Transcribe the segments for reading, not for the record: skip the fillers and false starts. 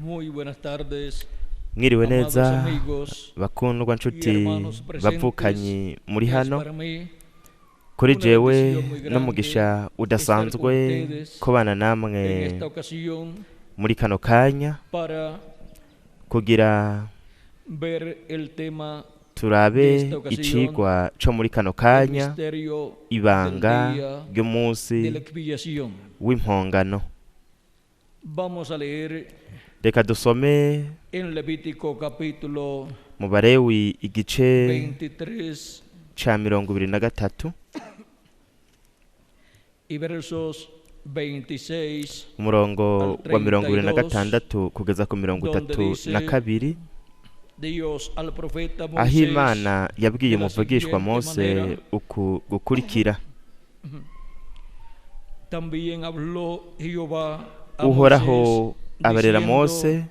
Muy buenas tardes, Mwiriwe amados neza amigos bakundwa y nshuti hermanos bavukanyi presentes. muri Es hano para mí kuri una jewe bendición muy grande n'umugisha udasanzwe estar con ustedes kubana en namwe esta ocasión muri kano kanya para kugira ver el tema de turabe esta ocasión, icigwa co muri kano el kanya misterio del ibanga día de ry'umunsi la expiación. w'impongano. Vamos a leer Reka dusome en Levítico capítulo mu Balewi igice 23 ca 23 y versos 26 umurongo al wa 32, 26 kugeza ku donde dice 32 Dios al profeta aho Moisés Imana yabwiye de la umuvugishwa siguiente Mose manera. uku gukurikira. También habló Jehová a Uhoraho Moisés, abarera diciendo, Mose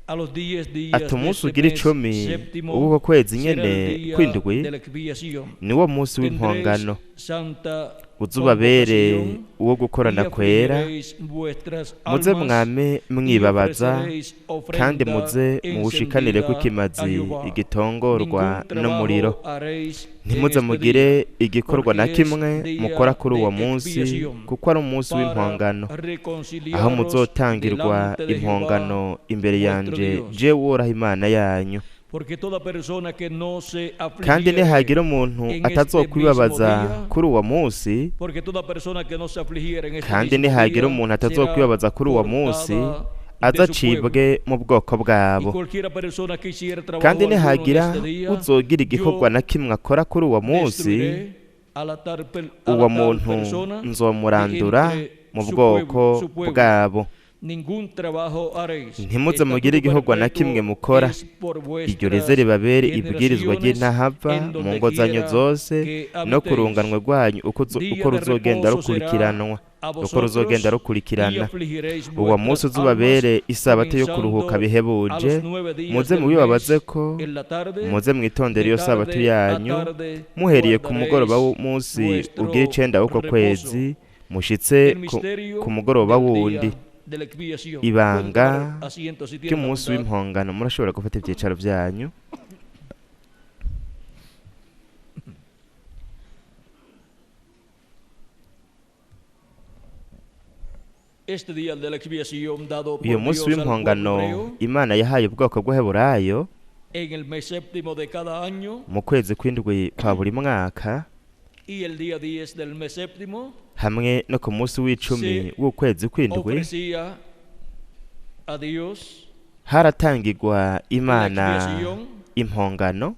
a los 10 días ati de umunsi este ugira mes 10 séptimo w'uko kwezi será nyene el día kw'indwi de la expiación. niwo munsi Tendréis w'impongano santa uzubabere convocación uwo y gukorana kwera, afligiréis vuestras muze almas mwame y mwibabaza ofreceréis kandi ofrenda muze muwushikanire encendida kw'ikimazi a Jehová. igitongorwa Ningún n'umuriro. trabajo haréis en Ntimuze este mugire día, igikorwa na porque es kimwe día mukora kuri uwo de munsi expiación, kuko ari umunsi para w'impongano, aho reconciliaros muzotangirwa delante de Jehová, impongano imbere vuestro yanje Dios. jewe uhoraho Imana yanyu. Porque toda persona que no se Kandi afligiere, nihagira umuntu en este atazokwibabaza mismo día, kuri uwo munsi, porque toda persona que no se afligiere en este kandi mismo nihagira día umuntu atazokwibabaza será kuri uwo munsi, cortada de su pueblo. azacibwe mu bwoko Y bwabo. cualquiera persona que hiciera trabajo Kandi alguno de nihagira este día, uzogira igikorwa na kimwe akora kuri uwo munsi, destruiré a la tal uwo muntu persona nzomurandura de entre mu su bwoko su pueblo. bwabo. Ningún trabajo haréis. Ntimuze mugire igikorwa na kimwe mukora, iryo rize ribabere ibwirizwa ry'intahava mu ngo zanyu zose no ku runganwe rwanyu uko ruzogenda rukurikiranwa, uko ruzogenda rukurikirana. Uwo munsi uzubabere isabato yo kuruhuka bihebuje, muze mubibabaze ko, muze mwitondere iyo sabato yanyu, muhereye ku mugoroba w'umunsi ugira 9 w'uko kwezi mushitse ku mugoroba wundi. Ibanga ry'umunsi w'impongano, murashobora gufata ibyicaro byanyu. Uyu munsi w'impongano Imana yahaye ubwoko bw'Abaheburayo mu kwezi kw'indwi kwa buri mwaka, hamwe no ku munsi w'icumi w'ukwezi kw'indwi, haratangirwa Imana impongano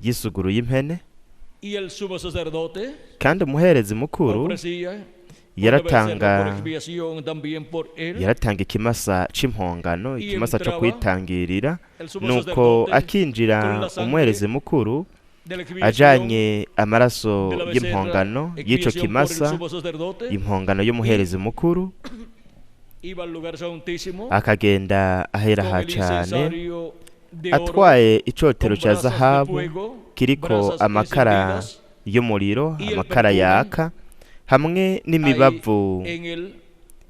y'isuguru y'impene, kandi umuherezi mukuru yaratanga ikimasa c'impongano, ikimasa co kwitangirira, nuko akinjira umuherezi mukuru ajanye amaraso y'impongano y'ico kimasa, impongano y'umuherezi mukuru, akagenda ahera ha cane atwaye icotero ca zahabu kiriko amakara y'umuriro, amakara yaka, hamwe n'imibavu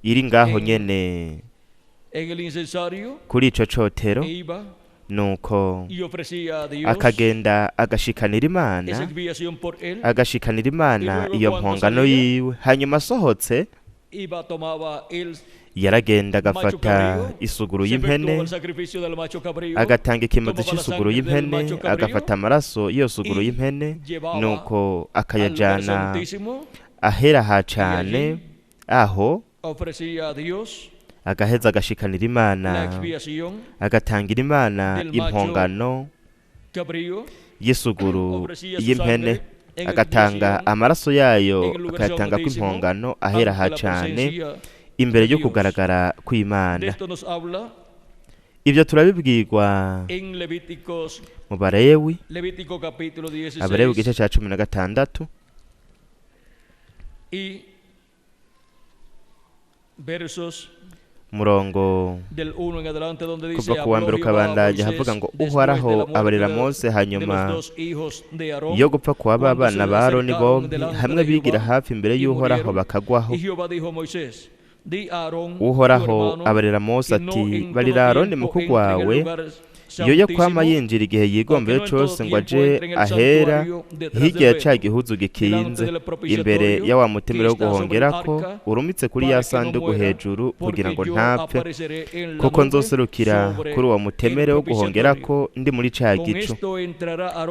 iri ngaho nyene kuri ico cotero. Nuko akagenda agashikanira Imana iyo mpongano yiwe. Hanyuma asohotse yaragenda agafata isuguru y'impene, agatanga ikimazi c'isuguru y'impene, agafata amaraso y'iyo suguru y'impene, nuko akayajana ahera ha cane, aho agaheza agashikanira Imana, agatangira Imana impongano y'isuguru y'impene, agatanga amaraso yayo, akayatanga kw'impongano ahera ha cane imbere yo kugaragara kw'Imana. Ibyo turabibwirwa mu Balewi, Abalewi igice ca 16 murongo kuva ku wa mbere ukabandanya, havuga ngo Uhoraho abarira Mose hanyuma yo gupfa kwa b'abana ba Aroni bombi, hamwe bigira hafi imbere y'Uhoraho bakagwaho. uhoraho abarira mose ati barira aroni mukuru wawe yoye kwama yinjira igihe yigombeye cose ngo aje ahera hirya ya ca gihuzu gikinze imbere ya wa mutemere wo guhongerako urumitse kuri ya sanduku hejuru kugira ngo ntapfe kuko nzoserukira kuri uwo mutemere wo guhongerako ndi muri ca gicu.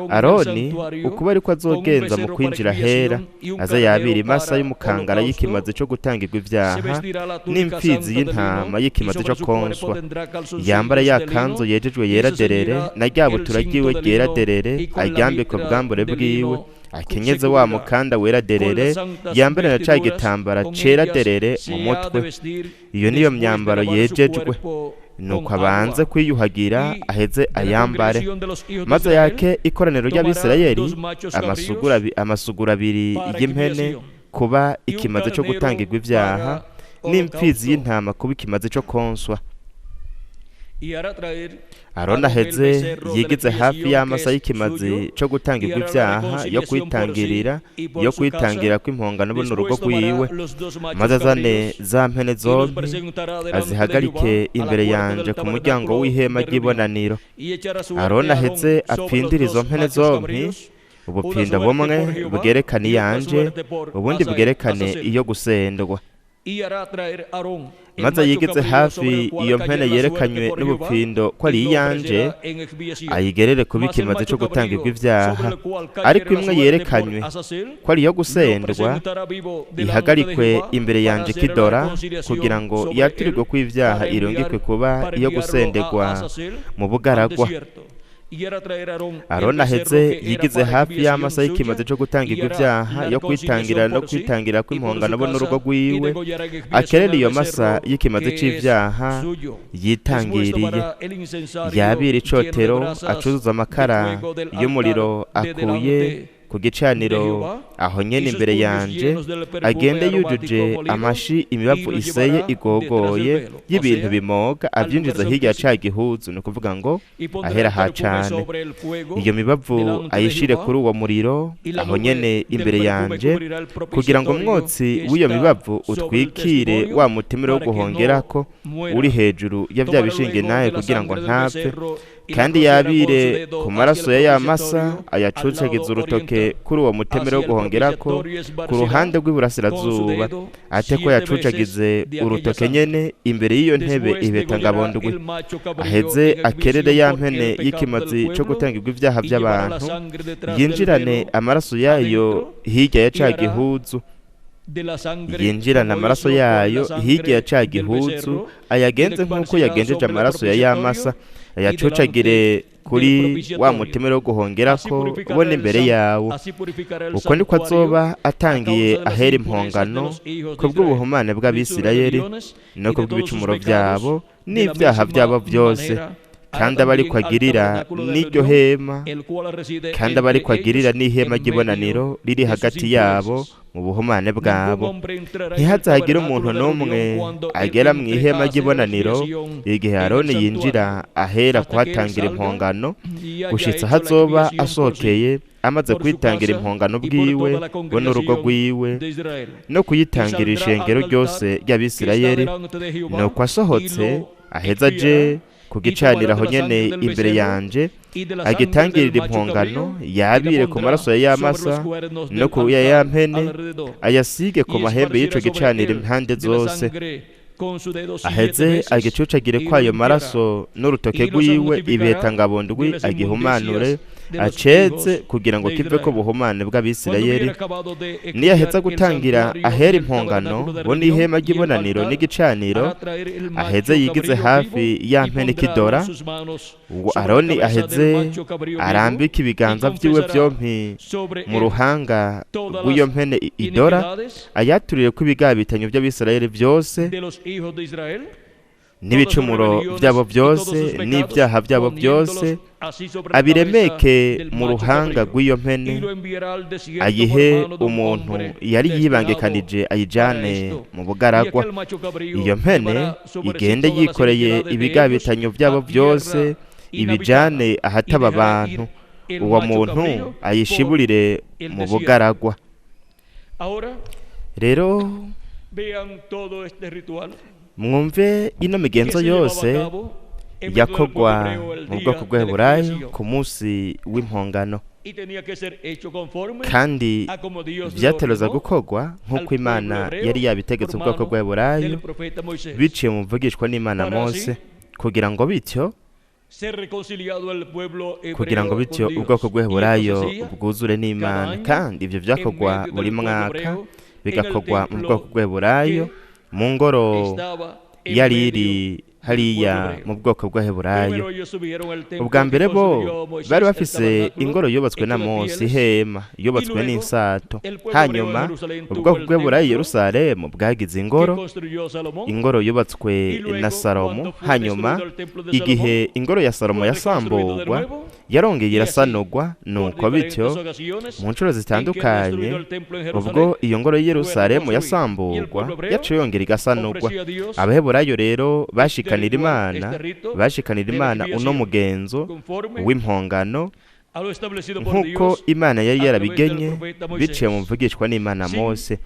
Aroni ukuba ariko azogenza mu kwinjira ahera aza yabira imasa y'umukangara y'ikimazi co gutangirwa ivyaha n'imfizi y'intama y'ikimazi co konswa, yambara ya kanzu yejejwe yera derere na rya butura ryiwe ryera derere, aryambike ubwambure bwiwe, akenyeze wa mukanda wera derere, yambare na ca gitambara cera derere mu mutwe. Iyo niyo myambaro yejejwe, nuko abanze kwiyuhagira aheze ayambare, maze yake ikoraniro ry'Abisirayeli amasugura abiri y'impene kuba ikimazi co gutangirwa ivyaha n'imfizi y'intama kuba ikimazi co konswa. Aroni aheze yigize hafi y'amasa y'ikimazi co gutangirwa ivyaha yo kwitangira kw'impongano bo n'urugo rwiwe, maze azane za mpene zompi azihagarike imbere yanje ku muryango w'ihema ry'ibonaniro. Aroni aheze apfindire izo mpene zompi, ubupinda bumwe bwerekane iyanje, ubundi bwerekane iyo gusendwa. Maze yigize hafi iyo mpene yerekanywe n'ubupindo ko ari iyanje, ayigerere kuba ikimazi co gutangirwa ivyaha, ariko imwe yerekanywe ko ari iyo gusendwa ihagarikwe imbere yanje kidora, kugira ngo yaturirwe kw'ivyaha irungikwe kuba iyo gusendegwa mu bugaragwa. Aroni aheze yigize hafi y'amasa y'ikimazi co gutangirwa ivyaha yo kwitangira no kwitangira kw'impongano bo n'urugo rwiwe, akerere iyo masa y'ikimazi c'ivyaha yitangiriye, yabira icotero, acuzuza amakara y'umuriro akuye ku gicaniro aho nyene imbere yanje, agende yujuje amashi imibavu iseye igogoye y'ibintu bimoga, avyinjiza hirya ya ca gihuzu, ni ukuvuga ngo ahera ha cane. Iyo mibavu ayishire kuri uwo muriro aho nyene imbere yanje, kugira ngo umwotsi w'iyo mibavu utwikire wa mutemere wo guhongerako uri hejuru ya vya bishinge naye, kugira ngo ntapfe. Kandi yabire ku maraso ya yamasa ayacucagiza urutoke kuri uwo mutemere wo guhongerako ku ruhande rw'iburasirazuba, ate ko yacucagize urutoke nyene imbere y'iyo ntebe ibetangabondwi. Aheze akerere ya mpene y'ikimazi co gutangirwa ivyaha vy'abantu, yinjirane amaraso yayo hirya ya ca gihuzu, yinjirana amaraso yayo hirya ya ca gihuzu, ayagenze nk'uko yagenjeje amaraso ya yamasa, ayacucagire kuri wa mutemere wo guhongerako ubona imbere yawo. Uko niko azoba atangiye ahera impongano kubw'ubuhumane bw'Abisirayeli no kubw'ibicumuro vyabo n'ivyaha vyabo vyose, kandi abariko agirira n'iryo hema, kandi abariko agirira n'ihema ry'ibonaniro riri hagati yabo mu buhumane bwabo. Ntihazagire umuntu n'umwe agera mu ihema ry'ibonaniro igihe Aroni yinjira ahera kuhatangira impongano, gushitsa hazoba asohokeye amaze kwitangira impongano bwiwe bo n'urugo rwiwe no kuyitangira ishengero ryose ry'Abisirayeli. Nuko asohotse aheza aje ku gicaniro aho nyene imbere yanje, agitangirira impongano, yabire ku maraso ya yamasa no ku ya yampene, ayasige ku mahembe y'ico gicaniro impande zose. Aheze agicucagire kwayo maraso n'urutoke rwiwe ibetangabondwi, agihumanure acetse kugira ngo kive ko buhumane bw'Abisirayeli. Niyaheza gutangira ahera impongano bo n'ihema ry'ibonaniro n'igicaniro, aheze yigize hafi ya mpene kidora, ubwo Aroni aheze arambika ibiganza vyiwe vyompi mu ruhanga rw'iyo mpene idora, ayaturire ko ibigabitanyo vy'Abisirayeli vyose n'ibicumuro vyabo vyose n'ivyaha vyabo vyose, abiremeke mu ruhanga rw'iyo mpene, ayihe umuntu yari yibangekanije ayijane mu bugaragwa. Iyo mpene igende yikoreye ibigabitanyo vyabo vyose, ibijane ahataba abantu, uwo muntu ayishiburire mu bugaragwa. Rero Vean todo este ritual. mwumve ino migenzo yose yakogwa mu bwoko bw'Eheburayo ku munsi w'impongano, Y tenía que ser hecho conforme kandi a como Dios le vyategerezwa ordenó gukorwa nk'uko Imana yari yabitegetse por ubwoko mano bw'Eheburayo del profeta Moisés. biciye mu mvugishwa n'Imana Para Mose, así kugira ngo bityo ser reconciliado el pueblo kugira ngo hebreo bityo con Dios. ubwoko bw'Eheburayo Y esto se hacía bwuzure n'Imana, año kandi ivyo vyakorwa en medio buri del pueblo mwaka hebreo, bigakorwa en el mu bwoko templo bw'Eheburayo mu ngoro estaba en yari medio iri hariya mu bwoko bw'Eheburayo. Primero ellos subieron al templo ubwa que mbere bo construyó Moisés, bari el bafise tabernáculo ingoro yubatswe hecho na de Mose, pieles, ihema yubatswe luego n'insato. el pueblo Hanyuma hebreo de Jerusalén tuvo ubwoko el bw'Eheburayo templo Yerusalemu bwagize que ingoro, construyó Salomón. ingoro yubatswe Y luego, na Salomo. cuando fue Hanyuma destruido el templo de igihe Salomón, ingoro ya Salomo fue reconstruido de yasamburwa nuevo, yarongeye y así, irasanurwa, por nuko diferentes bityo ocasiones mu nshuro en que zitandukanye destruyó el templo en Jerusalén, ubwo iyo ngoro y'i Yerusalemu fue reconstruido. Y el yasamburwa pueblo hebreo yaciye yongera igasanurwa. ofreció a Dios Abaheburayo rero bashikanira ritual, Imana este rito bashikanira de Imana expiación, uno mugenzo conforme w'impongano a lo establecido por nk'uko Dios Imana yari a través yarabigenye del profeta Moisés. biciye mu mvugishwa n'Imana Sin Mose.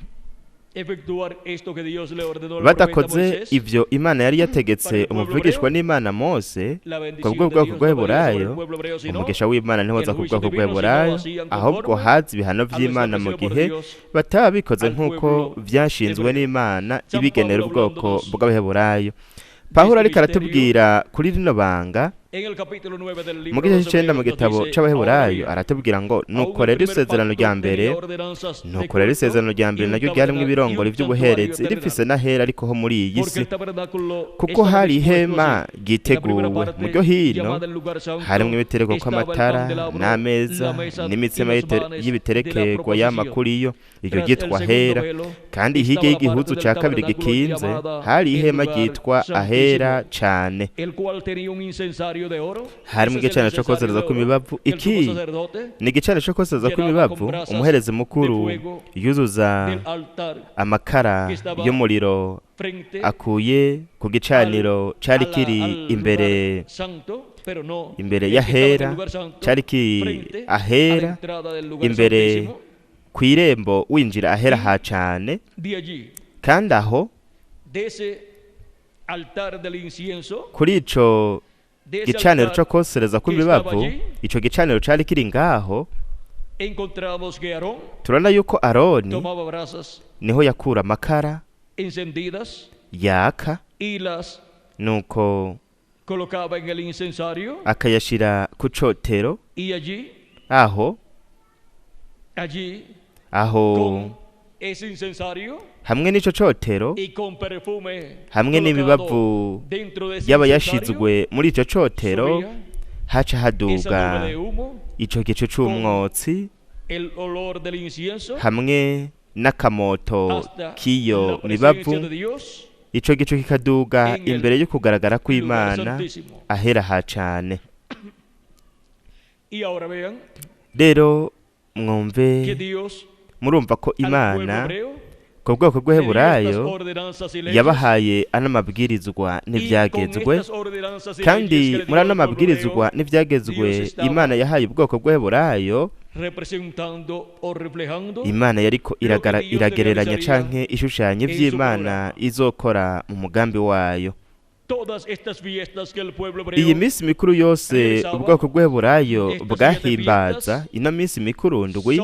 efectuar esto que Dios le ordenó al profeta Batakoze Moisés, ivyo Imana yari yategetse Para el pueblo umuvugishwa hebreo, n'Imana Mose, la ku bendición bw'ubwoko de Dios no venía sobre bw'Eheburayo, el pueblo hebreo, sino umugisha w'Imana ntiwoza el ku juicio bwoko divino, bw'Eheburayo, sino hacían ahubwo conforme haza ibihano a lo vy'Imana mu establecido por gihe Dios bataba bikoze al nk'uko pueblo vyashinzwe hebreo. n'Imana San ibigenera Pablo ubwoko hablando bw'Abaheburayo. Pawulo ariko misterio, aratubwira kuri rino banga en el capítulo 9 del mu libro gice de los c'icenda mu Hebreos gitabo nos dice, c'Abaheburayo ahora aratubwira ngo bien, nuko rero isezerano rya mbere nuko rero isezerano rya mbere naryo ryarimwo ibirongori vy'ubuherezi rifise n'ahera ariko ho muri iyi si, kuko hari ihema ryiteguwe mu ryo hino harimwo ibitereko kw'amatara n'ameza n'imitsima y'ibiterekerwa y'amakuriyo, iryo ryitwa ahera. Kandi hirya y'igihuzu ca kabiri gikinze hari ihema ryitwa ahera cane, harimwo igicaniro co kosereza kw'imibavu. Iki ni igicaniro co kosereza kw'imibavu umuherezi mukuru yuzuza amakara y'umuriro akuye ku gicaniro cari kiri imbere y'ahera, cari kiri ahera imbere kw'irembo winjira ahera ha cane. Kandi aho kuri ico gicaniro co kosereza kw'imibavu, ico gicaniro cari kiri ngaho, turabona yuko Aroni niho yakura amakara yaka, nuko akayashira ku cotero aho hamwe n'ico cotero hamwe n'imibavu yaba yashizwe muri ico cotero, haca haduga ico gicu c'umwotsi hamwe n'akamoto k'iyo mibavu. Ico gicu kikaduga imbere yo kugaragara kw'Imana ahera ha cane. Rero mwumve, murumva ko Imana ku bwoko bw'Eheburayo yabahaye ano mabwirizwa n'ivyagezwe, kandi muri ano mabwirizwa n'ivyagezwe Imana yahaye ubwoko bw'Eheburayo, Imana yariko iragereranya canke ishushanya ivy'Imana izokora mu mugambi wayo. Iyi minsi mikuru yose ubwoko bw'Eheburayo bwahimbaza, ino minsi mikuru ndwi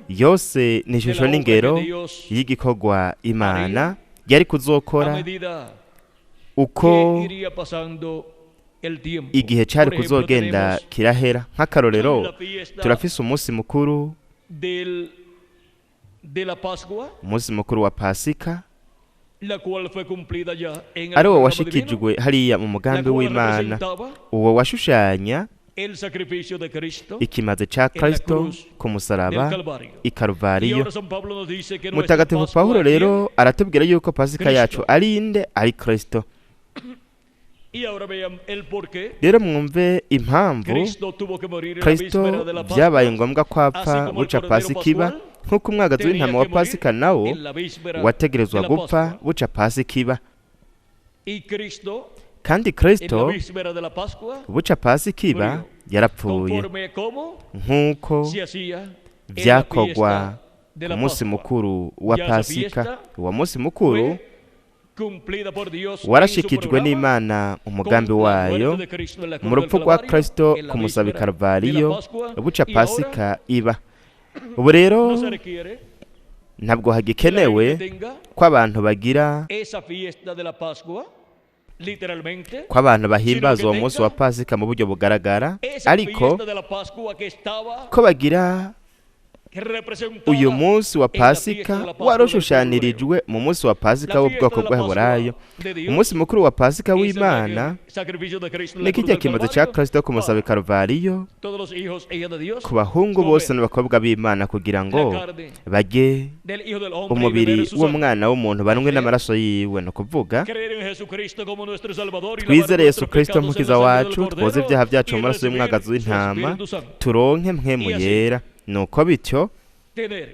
yose ni ishusho n'ingero y'igikorwa Imana yari kuzokora uko igihe cari kuzogenda kirahera. Nk'akarorero, turafise umunsi mukuru, umunsi mukuru wa Pasika, ari wo washikijwe hariya mu mugambi w'Imana. Uwo washushanya ikimaze ca Kristo ku musaraba i Kaluvariyo. Mutagatifu Pawulo rero aratubwira yuko Pasika yacu ari inde? Ari Kristo. Rero mwumve impamvu Kristo vyabaye ngombwa ko apfa buca Pasika iba, nk'uko umwagazi w'intama wa Pasika nawo wategerezwa gupfa buca Pasika iba. Kandi Kristo buca Pasika iba yarapfuye, nk'uko vyakogwa de ku la munsi Pascua. mukuru wa Ya esa pasika fiesta uwo munsi mukuru fue cumplida por Dios en su warashikijwe programa n'imana umugambi con la wayo muerte de Cristo en la cruz mu del rupfu rwa Calvario, kristo en la ku musaba víspera de la karuvariyo Pascua, buca y pasika iba ubu rero no se requiere ntabwo que la hagikenewe gente tenga ko abantu bagira esa fiesta de la Pascua literalmente, ko abantu bahimbaza uwo munsi wa pasika mu buryo bugaragara esa ariko fiesta de la Pascua que estaba ko bagira representada uyu munsi wa en la fiesta pasika de la Pascua wari del pueblo ushushanirijwe mu munsi wa pasika La w'ubwoko fiesta de la bw'abaheburayo Pascua de Dios umunsi mukuru wa pasika es el w'imana sacrificio de Cristo en ni la cruz kijya del kimaze cya Calvario kristo ku musaba para karuvariyo todos los hijos e hijas de Dios ku bahungu comer bose n'abakobwa b'imana kugira ngo la carne bajye del Hijo del Hombre y umubiri beber su sangre. w'umwana w'umuntu banywe n'amaraso yiwe ni ukuvuga Creer en Jesucristo como nuestro Salvador y twizere lavar yesu nuestros kristo pecados en nk'umukiza la sangre wacu del twoze Cordero ibyaha byacu y mu maraso recibir y'umwagazi su w'intama Espíritu Santo. turonke mpemu Y así yera nuko bityo Tener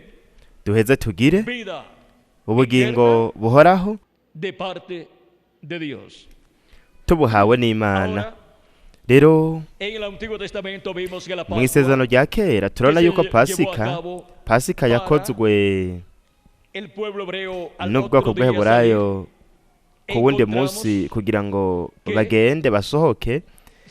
duheze tugire vida ubugingo buhoraho de parte de Dios. tubuhawe n'imana Ahora, rero en el Antiguo Testamento vimos que la mu isezerano Pascua rya kera turabona que se yuko llevó a pasika cabo pasika para yakozwe el pueblo hebreo al n'ubwoko otro día bw'abaheburayo ku wundi encontramos munsi kugira ngo que bagende basohoke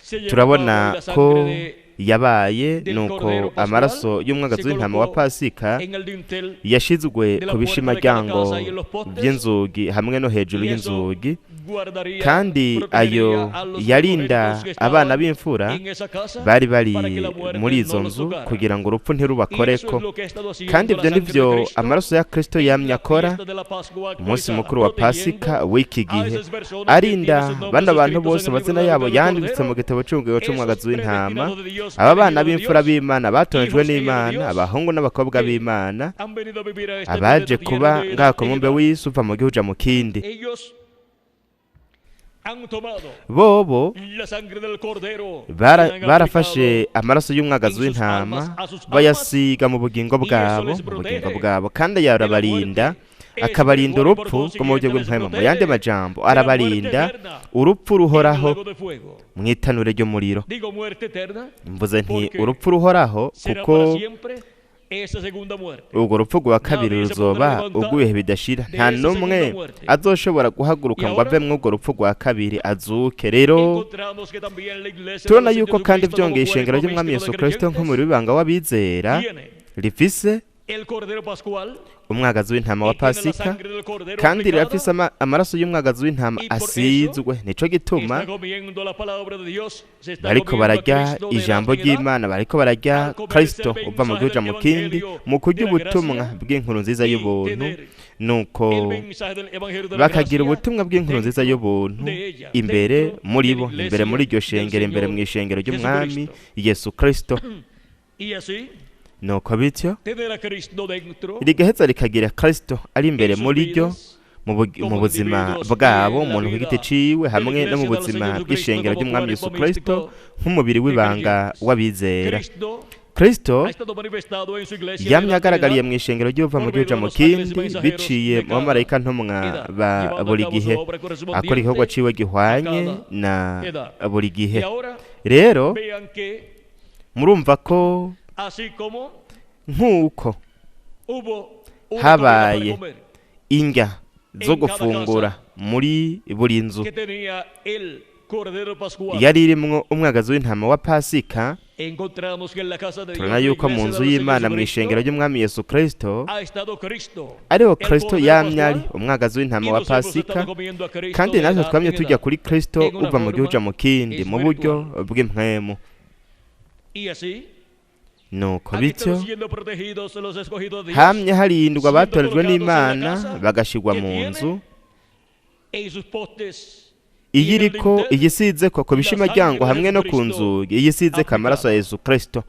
se llevó turabona a cabo la ko sangre de yabaye del nuko Cordero Pascual, amaraso y'umwagazi se w'intama wa colocó pasika en el dintel yashizwe de la ku puerta de cada bishimaryango casa y en los postes, by'inzugi hamwe no hejuru y eso y'inzugi guardaría, kandi protegería ayo a los yarinda primogénitos que estaban abana b'imfura en esa casa bari bari para que la muerte muri no izo los nzu tocara. kugira ngo urupfu Y eso ntirubakoreko es lo que ha estado haciendo kandi la ibyo sangre nibyo de Cristo amaraso ya kristo en yamye la akora fiesta de la Pascua umunsi actualizada, mukuru wa protegiendo pasika w'iki a gihe esas personas que arinda tienen sus nombres bano bantu escritos bose en el amazina libro yabo del yanditse Cordero, mu gitabo cy'umugabo esos cy'umwagazi w'intama predestinados de Dios, aba bana elegidos de b'imfura Dios, b'imana batonejwe hijos e hijas de n'imana Dios, abahungu n'abakobwa que b'imana han venido a vivir a este abaje planeta kuba lleno de ngaha ku mubumbe edad. w'isi uva mu gihugu uja mu kindi Ellos han tomado bobo la sangre del Cordero y la han barafashe aplicado amaraso y'umwagazi en sus w'intama almas, a sus almas, bayasiga mu bugingo y eso bwabo les mu bugingo protege bwabo kandi de la yarabarinda muerte akabarinda espiritual y por urupfu rwo mu buryo consiguiente les bw'impwemu mu protege yandi majambo de la muerte arabarinda eterna urupfu en el ruhoraho lago de fuego. mu itanure ry'umuriro Digo muerte eterna mvuze nti porque urupfu ruhoraho será kuko para siempre esa segunda muerte. urwo rupfu rwa kabiri Nadie se ruzoba podrá levantar urw'ibihe bidashira de nta esa n'umwe segunda muerte. azoshobora guhaguruka Y ngo ave ahora mw'urwo rupfu rwa kabiri azuke rero Encontramos que también la iglesia turabona del yuko Señor kandi Jesucristo byongeye como ishengero cuerpo ry'umwami místico yesu de kristo creyentes nk'umubiri w'ibanga w'abizera tiene rifise el Cordero Pascual umwagazi w'intama wa y tiene la pasika sangre del Cordero kandi aplicada rirafise amaraso y'umwagazi w'intama y por eso asizwe nico gituma está comiendo la palabra de Dios, se está bariko comiendo a bararya Cristo de ijambo edad en edad, ry'imana bariko bararya al comer kristo ese uva mu mensaje gihugu uja del mu kindi Evangelio mu kurya de la ubutumwa gracia bw'inkuru nziza y y'ubuntu tener nuko el mensaje del Evangelio de la bakagira gracia ubutumwa bw'inkuru nziza dentro y'ubuntu de ella, imbere dentro muri de bo la iglesia imbere muri iryo del shengero imbere Señor mu ishengero ry'umwami Jesucristo. yesu kristo Y así nuko bityo tener a Cristo dentro rigaheza rikagira kristo ari imbere en sus muri ryo vidas, mu buzima bwabo umuntu ku giti ciwe hamwe no mu buzima bw'ishengero ry'umwami yesu kristo nk'umubiri w'ibanga w'abizera Cristo kristo ha estado manifestado en su iglesia yamye de la agaragariye Trinidad mu ishengero ry'uva mu gihugu mu kindi biciye mu bamarayika ntumwa ba buri gihe akora igikorwa ciwe gihwanye na buri gihe y ahora rero vean que murumva ko así como nk'uko hubo una habaye comida para comer indya zo gufungura muri buri nzu que tenía el Cordero Pascual, yari irimwo umwagazi w'intama wa pasika encontramos que en la casa de Dios, turabona la yuko mu iglesia nzu del Señor y'imana mu Jesucristo, ishengero ry'umwami yesu kristo ha estado Cristo, ariho el kristo Cordero yamye ari Pascual, umwagazi y w'intama wa nosotros pasika estamos comiendo a Cristo kandi de natwe edad twamye en tujya edad. kuri kristo en una uva mu gihugu uja mu kindi mu buryo espiritual. bw'impwemu Y así nuko aquí bityo estamos siendo protegidos los escogidos de Dios, hamye harindwa siendo abatorejwe colocados en la n'imana casa bagashigwa que mu tiene nzu en sus postes iyi iriko igisizeko ku bishimaryango hamwe no ku nzugi iyisizeko amaraso ya yesu kristo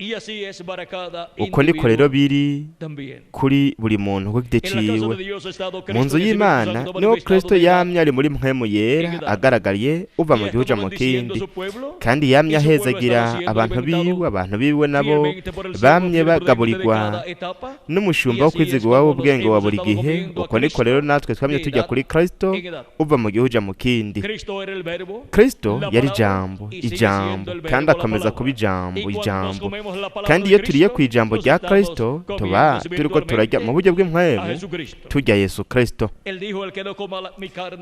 y así es para cada uko niko rero individuo biri también. kuri buri muntu ku giti En la casa ciwe de Dios ha estado mu Cristo nzu en el Espíritu y'imana Santo niho manifestado kristo en edad, yamye ari muri mpwemu yera agaragariye uva mu y gihugu uja estaba mu bendiciendo kindi su pueblo, kandi yamye y su pueblo ahezagira estaba siendo abantu alimentado abantu biwe nabo fielmente por el Señor, bamye fiel prudente de bagaburirwa cada etapa, n'umushumba y wo así es kwizigwa como w'ubwenge nos wa hemos buri estado gihe comiendo a uko niko Cristo rero natwe twamye de tujya edad kuri kristo en edad. uva mu gihugu uja mu kindi Cristo era el verbo, kristo la yari palabra, ijambo y sigue ijambo siendo el verbo, kandi la akomeza palabra. kuba ijambo Y cuando nos ijambo comemos kandi iyo turiye ku ijambo rya Kristo tuba turiko turajya mu buryo bw'impwemu turya Yesu Kristo.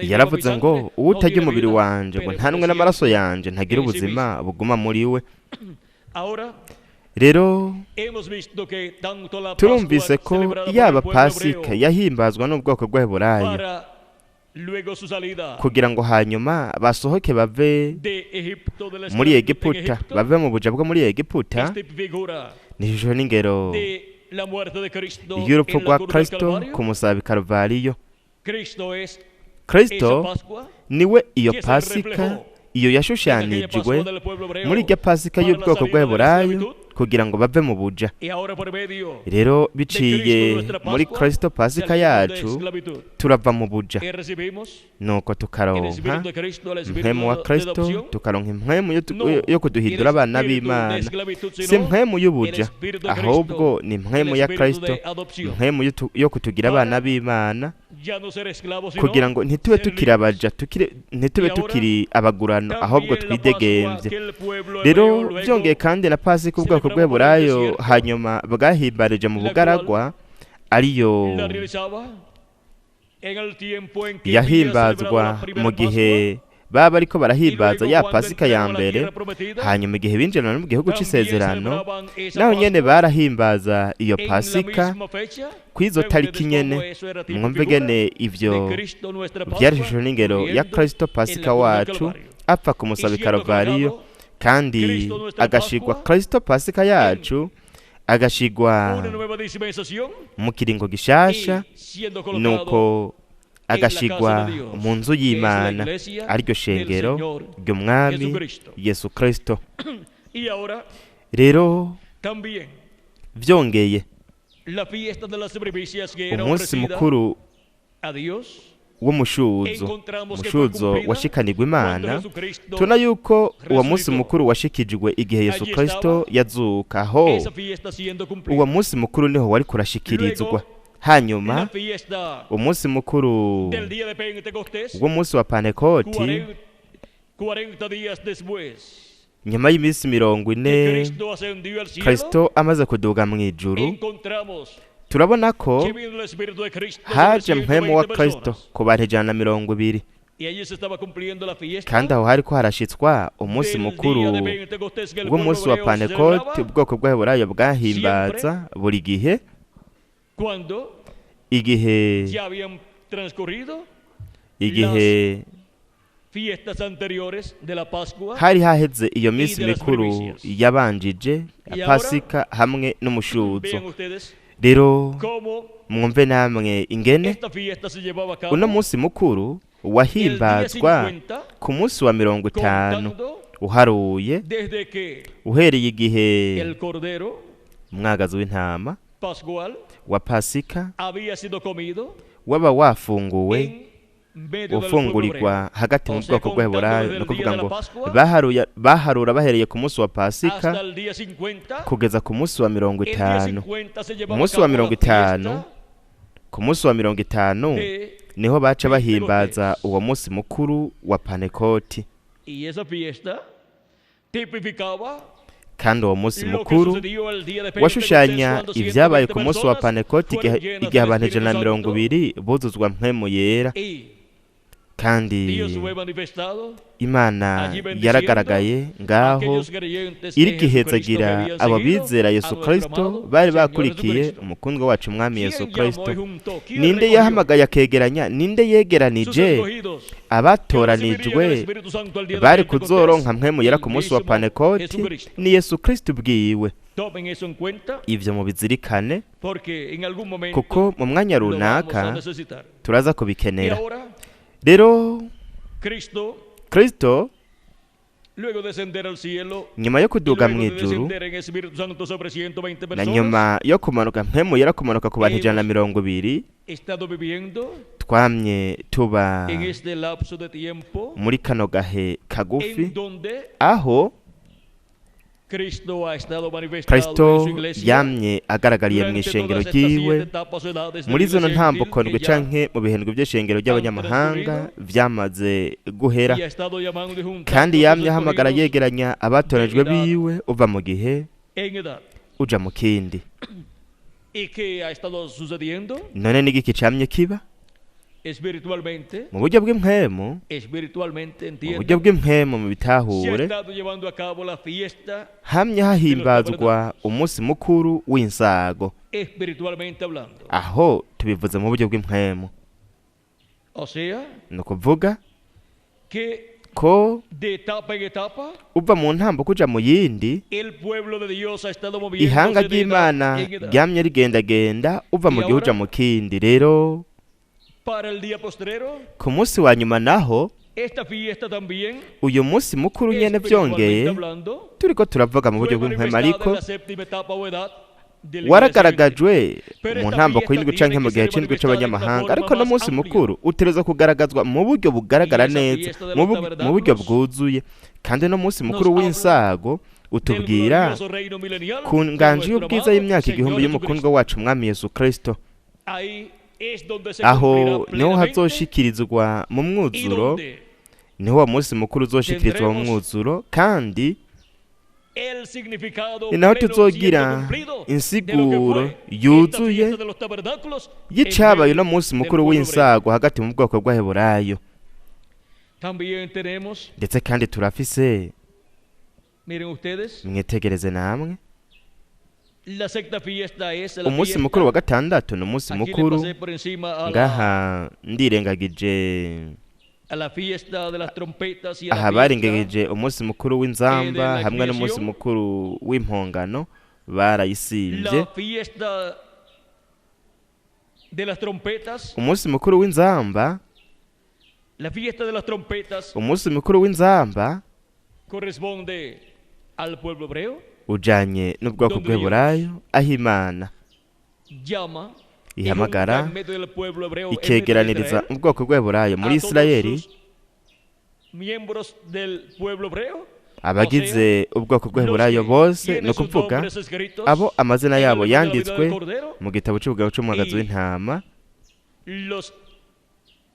Yaravuze ngo uwutarya umubiri wanje ngo ntanwe n'amaraso yanje ntagira ubuzima buguma muri we. Rero turumvise ko yaba Pasika yahimbazwa n'ubwoko bw'Abaheburayo kugira ngo hanyuma basohoke bave muri Egiputa, bave mu buja bwo muri Egiputa. Ni ishusho n'ingero y'urupfu rwa Kristo ku musaraba i Karuvariyo. Kristo niwe iyo Pasika, iyo yashushanijwe muri irya Pasika y'ubwoko bw'Abaheburayo kugira ngo bave mu buja. Rero biciye muri Kristo Pasika yacu turava mu buja, nuko tukaronka mpwemu wa Kristo, tukaronka impwemu yo kuduhindura abana b'Imana. Si mpwemu y'ubuja, ahubwo ni mpwemu ya Kristo, mpwemu yo kutugira abana b'Imana kugira ngo ntitube tukiri abaja, ntitube tukiri abagurano, ahubwo twidegemvye. Rero byongeye kandi na Pasika ubwoko bw'Abaheburayo hanyuma bwahimbarije mu bugaragwa, ariyo yahimbazwa mu gihe baba ariko barahimbaza ya Pasika ya mbere. Hanyuma igihe binjirana no mu gihugu c'isezerano, naho nyene barahimbaza iyo Pasika kwizo tariki nyene. Mwumve gene ivyo vyari ishusho n'ingero ya Kristo Pasika wacu apfa ku musaraba i Karuvariyo, kandi agashigwa Kristo Pasika yacu agashigwa mu kiringo gishasha, nuko agashigwa mu nzu y'Imana, ariryo shengero ry'Umwami Yesu Kristo. Rero vyongeye umunsi mukuru w'umushuzo washikanirwa Imana, tuna yuko uwo munsi mukuru washikijwe igihe Yesu Kristo yazuka. Aho uwo munsi mukuru niho wari kurashikirizwa. Hanyuma umunsi mukuru w'umunsi wa Pentekoti, nyuma y'iminsi 40 Kristo amaze kuduga mu ijuru, turabona ko haje mpwemu wa Kristo ku bantu 120, kandi aho hariko harashitswa umunsi mukuru w'umunsi wa Pentekoti ubwoko bw'Abaheburayo bwahimbaza buri gihe, igihe hari haheze iyo minsi mikuru yabanjije Pasika hamwe n'umushuzo. Rero mwumve namwe ingene uno munsi mukuru wahimbazwa ku munsi wa 50 uharuye, uhereye igihe umwagazi w'intama wa Pasika waba wafunguwe, ufungurirwa hagati mu bwoko bw'Abaheburayo. Ni ukuvuga ngo baharura bahereye ku munsi wa Pasika kugeza ku munsi wa 50. Umunsi wa 50, ku munsi wa 50 niho baca bahimbaza uwo munsi mukuru wa Pentekoti. Kandi uwo munsi mukuru washushanya ibyabaye ku munsi wa Pentekoti igihe abantu 120 buzuzwa mpwemu yera, kandi Imana yaragaragaye ngaho iri gihezagira abo bizera Yesu Kristo bari bakurikiye umukundwa wacu Umwami Yesu Kristo. Ninde yahamagaye akegeranya, ninde yegeranije abatoranijwe bari kuzoronka mpwemu yera ku munsi wa Pentekoti? Ni Yesu Kristo ubwiwe. Ivyo mubizirikane, kuko mu mwanya runaka turaza kubikenera. Rero Kristo nyuma yo kuduga mu ijuru na nyuma yo kumanuka mpwemu yera kumanuka ku bantu 120, twamye tuba muri kano gahe kagufi aho Kristo yamye agaragariye mu ishengero ryiwe muri zino ntambuko ndwi canke mu bihendwe by'ishengero ry'abanyamahanga vyamaze guhera, kandi yamye ahamagara yegeranya abatorejwe biwe uva mu gihe en edad. uja mu kindi. ¿Y qué ha estado sucediendo? None n'igiki camye kiba Espiritualmente, mu buryo bw'impwemu, espiritualmente, mu buryo entiendo, bw'impwemu mu se ha bitahure, estado llevando a cabo la fiesta hamye hahimbazwa umunsi mukuru w'insago. espiritualmente hablando. Aho tubivuze mu buryo bw'impwemu, O sea, ni ukuvuga que ko de etapa en etapa, uva mu ntambo kuja mu yindi, el pueblo de Dios ha estado ihanga moviéndose de edad ry'Imana en edad. ryamye rigendagenda uva mu Y gihe uja ahora? mu kindi. Rero Para el día postrero, ku munsi wa nyuma naho, esta fiesta también, uyu munsi mukuru nyene espiritualmente vyongeye, hablando, turiko turavuga mu fue buryo bw'impwemu, manifestada en ariko la séptima etapa o edad de la iglesia waragaragajwe Pero mu esta ntambo fiesta kw'indwi canke tiene mu que gihe ser c'indwi manifestada de una c'abanyamahanga, forma ariko no más munsi amplia. mukuru utegerezwa kugaragazwa mu buryo bugaragara Y esa neza, fiesta de mu los buryo tabernáculos bwuzuye. Kandi no munsi mukuru habla w'insago del utubwira glorioso reino milenial ku de nganji nuestro y'ubwiza amado y'imyaka Señor igihumbi y'umukundwa Jesucristo. wacu mwami Yesu Kristo. Ahí es donde se Aho cumplirá niho plenamente hazoshikirizwa mu y mwuzuro, donde niho uwo munsi mukuru uzoshikirizwa mu tendremos mwuzuro, kandi el significado ni naho pleno tuzogira siendo cumplido de lo que insiguro fue esta yuzuye fiesta de los tabernáculos en y'icabaye medio uno munsi del mukuru pueblo hebreo. w'insago hagati mu bwoko bw'Abaheburayo. También tenemos, Ndetse kandi turafise, miren ustedes, mwitegereze namwe, la sexta fiesta es la umunsi fiesta. mukuru wa gatandatu ni umunsi Aquí le mukuru pasé por encima ngaha ndirengagije a la fiesta de las trompetas y a aha la fiesta barengeje umunsi mukuru w'inzamba la hamwe n'umunsi creación. mukuru w'impongano barayisimbye. la fiesta de las trompetas, Umunsi mukuru w'inzamba, la fiesta de las trompetas umunsi mukuru w'inzamba corresponde al pueblo hebreo, ujanye n'ubwoko Donde bw'Eburayo, aho Imana llama ihamagara y junta en medio del pueblo hebreo, en medio de ikegeraniriza Israel, mu bwoko bw'Eburayo muri a todos Isirayeli sus miembros del pueblo hebreo, abagize ubwoko bw'Eburayo bose, ni ukuvuga abo amazina yabo yanditswe mu gitabo cy'ubugabo cy'umwagazi w'intama, los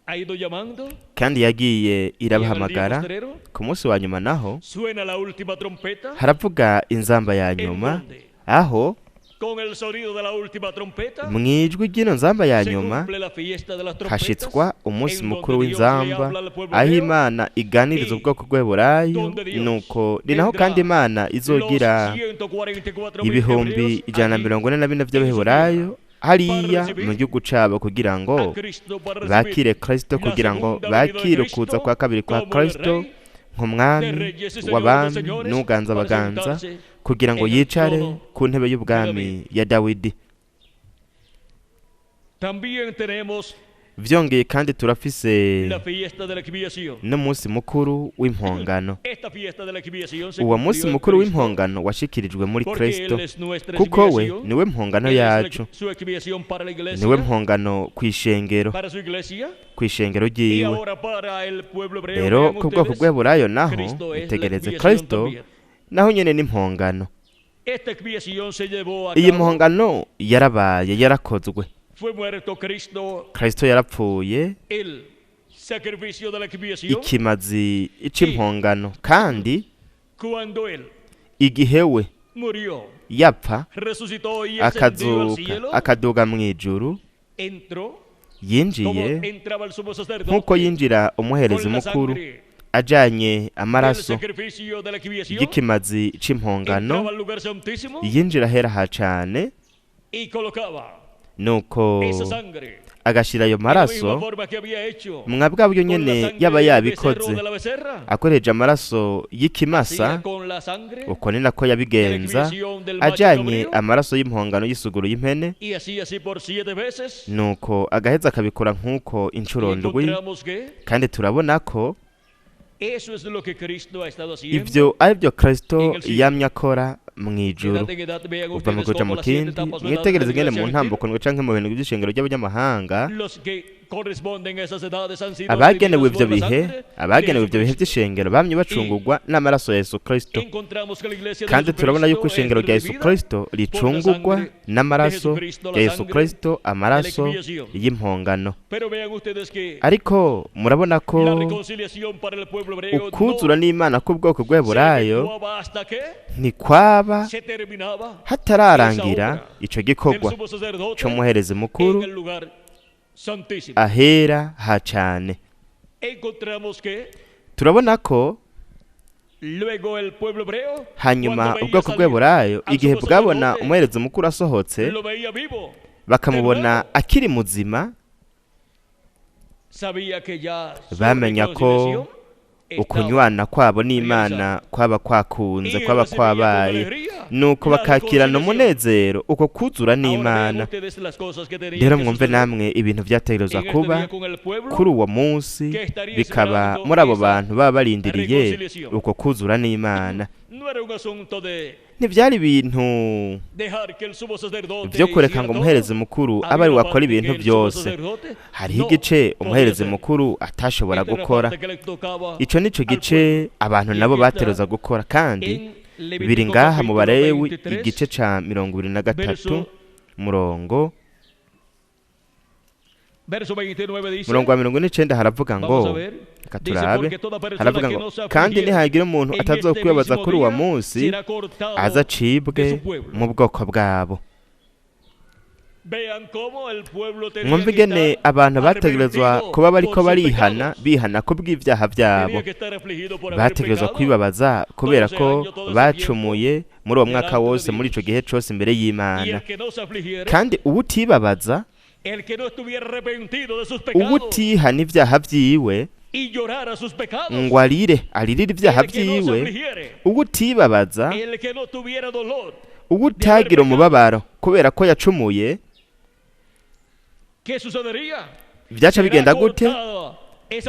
ha ido llamando. kandi yagiye Y en el día irabahamagara. postrero Ku munsi wa nyuma naho suena la última trompeta, haravuga inzamba ya en nyuma, donde aho con el sonido de la última trompeta mu ijwi ry'ino nzamba ya se nyuma cumple la fiesta de las trompetas, hashitswa umunsi en mukuru donde Dios w'inzamba, le habla al pueblo aho hebreo, Imana iganiriza y ubwoko bw'Eburayo. donde Dios Nuko ni naho tendrá kandi Imana izogira los 144,000 ibihumbi hebreos ijana na allí mirongo ine na bine by'Abaheburayo hariya mu gihugu cabo, kugira ngo a Cristo para bakire recibir Kristo, la kugira ngo segunda venida de bakire Cristo ukuza kwa kabiri kwa como el Kristo Rey nk'umwami de reyes y señor de w'abami señores, n'uganza para abaganza, sentarse kugira ngo en el yicare trono ku ntebe y'ubwami David. ya Dawidi. También tenemos Vyongeye kandi turafise la fiesta de la expiación. n'umunsi mukuru w'impongano. Esta fiesta de la expiación se Uwo munsi cumplió en mukuru Cristo, w'impongano washikirijwe muri porque Kristo, Él es nuestra kuko we expiación. niwe mpongano Él es yacu, su expiación para la iglesia, niwe mpongano kw'ishengero, para su iglesia, kw'ishengero y ryiwe. ahora para el pueblo hebreo. Rero Vean ku bwoko ustedes, bw'Eburayo naho Cristo es la itegereze expiación Kristo también. naho nyene n'impongano. Esta expiación se llevó a Iyi cabo, mpongano yarabaye, yarakozwe. fue muerto Cristo, Kristo yarapfuye, el sacrificio de la expiación, ikimazi c'impongano, kandi cuando Él igihe we murió, yapfa resucitó y ascendió al akazuka cielo, akaduga mu ijuru, entró como yinjiye entraba el sumo nk'uko sacerdote yinjira umuherezi con la mukuru sangre ajanye del amaraso sacrificio de la expiación, y'ikimazi entraba c'impongano, al lugar santísimo yinjira ahera ha cane, y colocaba nuko esa sangre agashira ayo de la misma maraso forma que había hecho mwa bwa buryo con la nyene sangre yaba del yabikoze becerro de la becerra, akoresheje amaraso hacía y'ikimasa, con la sangre uko ni nako de la yabigenza expiación del macho ajanye cabrío, amaraso y'impongano y'isuguru y'impene, y así por 7 veces. nuko agaheza akabikora nk'uko Y inshuro ndwi. encontramos que Kandi turabona ko eso es lo que Cristo ha estado haciendo. ivyo ari byo Kristo En el cielo. yamye akora mu De ijuru. edad en edad, vean Uva mu ustedes kuja cómo mu las 7 kindi, etapas o edades de mwitegereze la ingene iglesia mu gentil, ntambukondwe canke mu bintu by'ishengero ry'abanyamahanga, los que abagenewe ibyo bihe by'ishengero bamye bacungurwa n'amaraso ya Yesu Kristo, kandi turabona yuko ishengero rya Yesu Kristo ricungurwa n'amaraso ya Yesu Kristo, amaraso y'impongano. Ariko murabona ko ukuzura n'Imana k'ubwoko bw'Aburayo ntikwaba hatararangira ico gikorwa c'umuherezi mukuru ahera ha cane. Turabona ko hanyuma ubwoko bw'Aburayo igihe bwabona umuherezi mukuru asohotse bakamubona akiri muzima, bamenya ko ukunywana kwabo n'Imana kwaba kwakunze, kwaba kwabaye, nuko bakakirana umunezero uko kuzura n'Imana. Rero mwumve namwe ibintu vyategerezwa kuba kuri uwo munsi, bikaba muri abo bantu baba barindiriye uko kuzura n'Imana. Ntivyari ibintu vyo kureka ngo umuherezi mukuru abe ari wakora ibintu byose. Hariho igice umuherezi mukuru atashobora gukora, ico nico gice abantu nabo bategerezwa gukora, kandi biri ngaha mu Balewi igice ca 23 murongo wa 29 haravuga ngo, katurabe, haravuga ngo, kandi nihagira umuntu atazokwibaza kuri uwo munsi azacibwe mu bwoko bwabo. Mwumve ingene abantu bategerezwa kuba bariko bihana ku bw'ivyaha vyabo. Bategerezwa kwibabaza kubera ko bacumuye muri uwo mwaka wose, muri ico gihe cose imbere y'Imana. Kandi uwutibabaza, uwutihana ivyaha vyiwe ngo aririre ivyaha vyiwe, uwutibabaza, uwutagira umubabaro kubera ko yacumuye, vyaca bigenda gute?